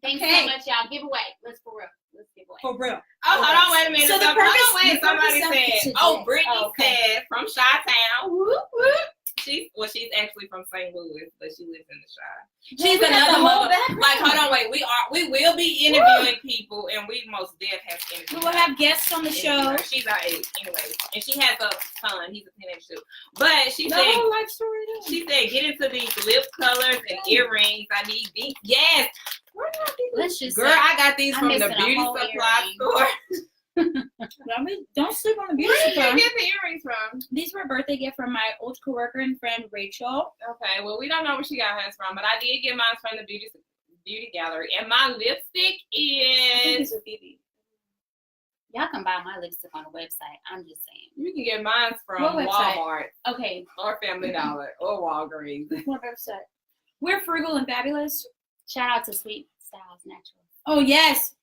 Thanks Okay. so much, y'all. Giveaway. Let's for real. Let's give away. For real. Oh, hold on, wait a minute. So the Hold on, purpose- wait. the Somebody purpose of said, today- oh, Brittany Oh, okay. said from Chi-Town. Whoop, whoop. She's actually from St. Louis, but she lives in the Chi. She's we got another the whole mother. background. Like, hold on, wait. We will be interviewing people, and we most def have We interviewed. will have guests on the show. She's our age, anyway, and she has a son. He's a teenager too. But she The said, whole life story. Though. she said, get into these lip colors and earrings. I need these. Yes. Where did I get these? Let's just Girl, say, I got these I'm from the missing a beauty whole supply earring. store. I mean, don't sleep on the beauty Where did supply. you get the earrings from? These were a birthday gift from my old coworker and friend Rachel. Okay, well, we don't know where she got hers from, but I did get mine from the beauty gallery. And my lipstick is. are Phoebe. y'all can buy my lipstick on the website. I'm just saying. You can get mine from What website? Walmart Okay. or Family Dollar or Walgreens. What website? We're frugal and fabulous. Shout out to Sweet Styles Natural. Oh yes,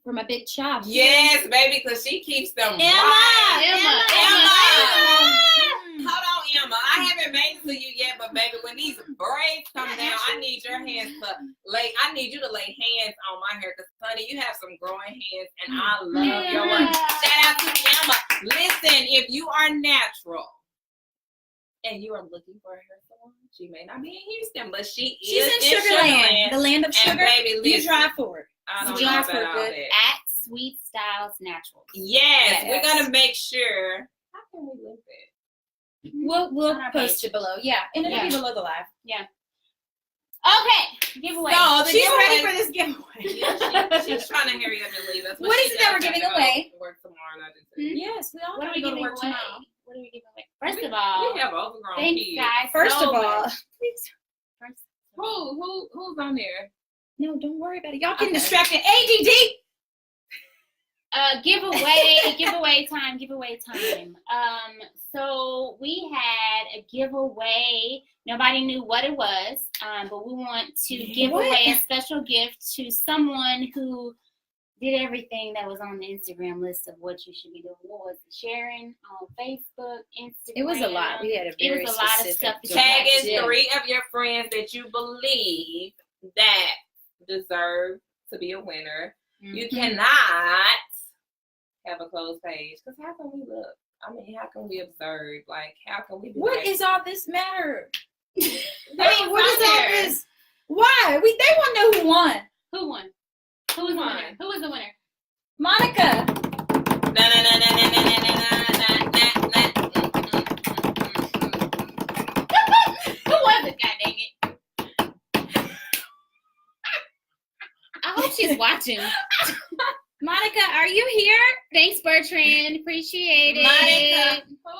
for my big shop. Yes, baby, because she keeps them Emma. right. Emma. Hold on, Emma. I haven't made it to you yet, but baby, when these braids come down, I need your hands to lay. I need you to lay hands on my hair, because honey, you have some growing hands, and I love your work. Shout out to Emma. Listen, if you are natural and you are looking for a hair salon, she may not be in Houston, but she's She's in Sugarland, the land of And sugar. baby, You listen, drive for it. I don't You know drive about for all good. that. At Sweet Styles Natural. Yes, Yes. we're gonna make sure. How can we link that? We'll On our post page. it below. Yeah, and it'll Yeah. be below the live. Okay. Giveaway. So, the She's giveaway- ready for this giveaway. Yeah, she's trying to hurry up and leave us. but What she is it that we're does have giving to go away? to Work tomorrow, and I just Hmm? Yes, we all What are gotta we go to giving work away? tomorrow. What are we giving away? First of all, we have overgrown thanks kids. guys. First so of all, much. First of all, Who's on there? No, don't worry about it. Y'all getting distracted. ADD. Giveaway time. So we had a giveaway. Nobody knew what it was, but we want to give away a special gift to someone who did everything that was on the Instagram list of what you should be doing. What was it? Sharing on Facebook, Instagram. It was a lot. We had a lot of stuff. Tagging 3 of your friends that you believe that deserve to be a winner. Mm-hmm. You cannot have a closed page because how can we look? I mean, how can we observe? Like, how can we do What that? is all this matter? I mean, what is all this? Why? They want to know who won. Who won? Who was the winner? Who was the winner? Monica. Who was it? God dang it. I hope she's watching. Monica, are you here? Thanks, Bertrand. Appreciate it. Monica. Who?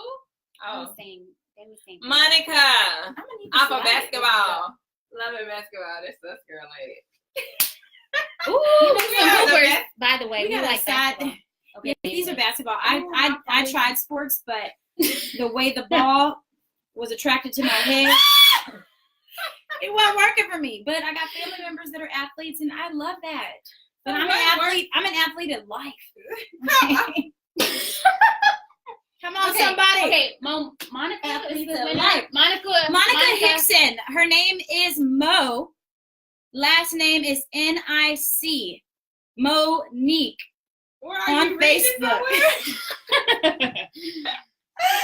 Oh. They were saying. Monica. I'm for basketball. Loving basketball. That's us, girl lady. Ooh, Muvas, by the way, we like basketball. Okay, yeah, these are basketball. I tried sports, but the way the ball was attracted to my head, it wasn't working for me. But I got family members that are athletes, and I love that. But I'm an athlete. I'm an athlete in life. Come on, somebody. Okay, Monica is the winner. Monica Hickson. Her name is Mo. Last name is Nic. Monique. On Facebook.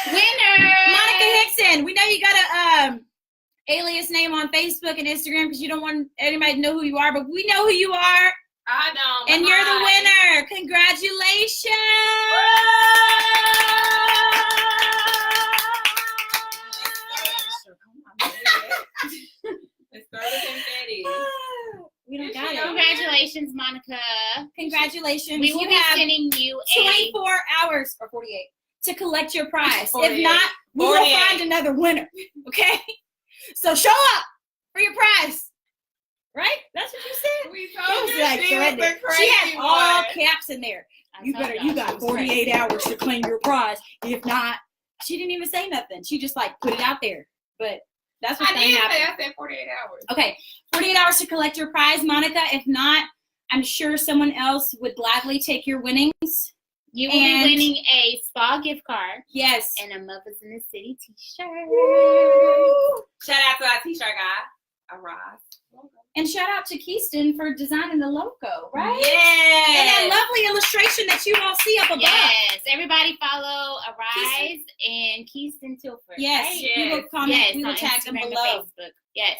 Winner. Monica Hickson. We know you got a alias name on Facebook and Instagram because you don't want anybody to know who you are, but we know who you are. I don't. And you're the winner. Congratulations. We don't got it. Congratulations, Monica. Congratulations. We will be sending you 24 hours or 48 to collect your prize. 48. If not, we will find another winner. Okay? So show up for your prize. Right? That's what you said. We told you like she had all caps in there. You got 48 hours to claim your prize. If not, she didn't even say nothing. She just like put it out there. But that's what's going to happen. I said 48 hours. Okay, 48 hours to collect your prize, Monica. If not, I'm sure someone else would gladly take your winnings. You will be winning a spa gift card. Yes. And a Muvas in the City t-shirt. Woo! Shout out to our t-shirt guy, Araz. And shout out to Keiston for designing the logo, right? Yes. And that lovely illustration that you all see up above. Yes. Everybody follow Arise and Keiston Tilford. Yes. Right? Yes. We will comment. We will tag them below. Facebook. Yes.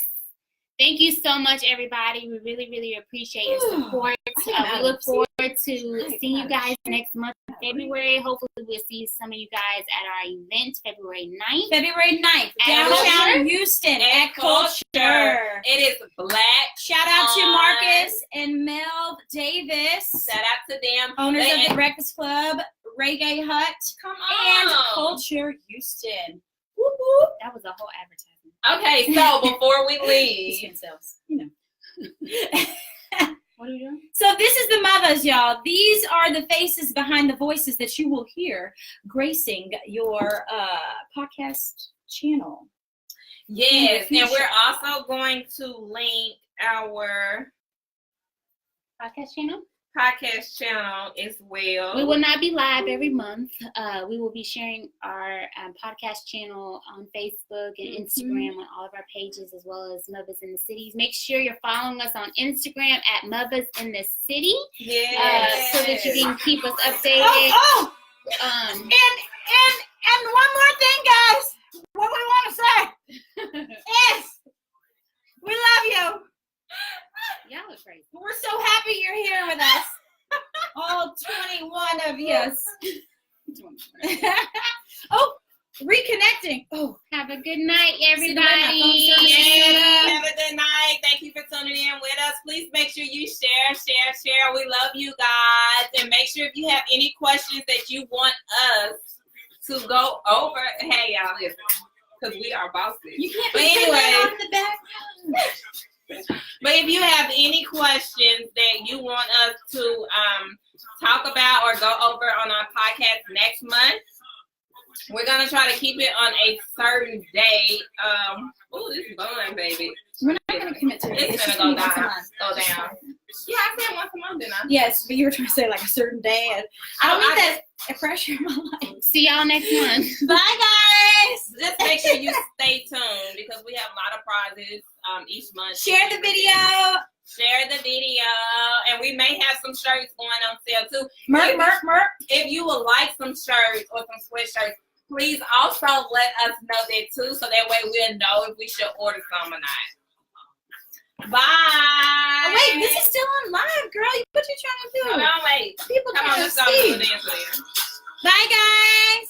Thank you so much, everybody. We really, really appreciate your support. We look forward to seeing you guys next month in February. Hopefully, we'll see some of you guys at our event February 9th. February 9th, downtown Houston at Culture. It is black. Shout out to Marcus and Mel Davis. Shout out to them. Owners of the Breakfast Club, Reggae Hut. Come on. And Culture Houston. Whoop, whoop. That was a whole advertisement. Okay, so before we leave, what are we doing? So this is the Muvas, y'all. These are the faces behind the voices that you will hear gracing your podcast channel. Yes, and we're also going to link our podcast channel as well. We will not be live every month. We will be sharing our podcast channel on Facebook and Instagram on all of our pages, as well as Muvas in the Cities. Make sure you're following us on Instagram at Muvas in the City, so that you can keep us updated. And one more thing, guys. What we want to say is we love you. Y'all are crazy. We're so happy you're here with us. All 21 of you. Reconnecting. Have a good night, everybody. Have a good night. Thank you for tuning in with us. Please make sure you share. We love you guys. And make sure if you have any questions that you want us to go over. Hey, y'all, listen. Because we are bosses. You can't be off in the back. But if you have any questions that you want us to talk about or go over on our podcast next month, we're going to try to keep it on a certain day. Oh, this is bun, baby. We're not going to commit to it. It's going to go down. Yeah, I said once a month, didn't I? Yes, but you were trying to say like a certain day. And I don't need that pressure in my life. See y'all next month. Bye, guys. Just make sure you stay tuned because we have a lot of prizes each month. Share the video. Share the video. And we may have some shirts going on sale, too. Merch. If you would like some shirts or some sweatshirts, please also let us know that, too, so that way we'll know if we should order some or not. Bye. Oh, wait, this is still on live, girl. What you trying to do? Hold on, wait. People Come on, let's go see. do the dance with you. Bye, guys.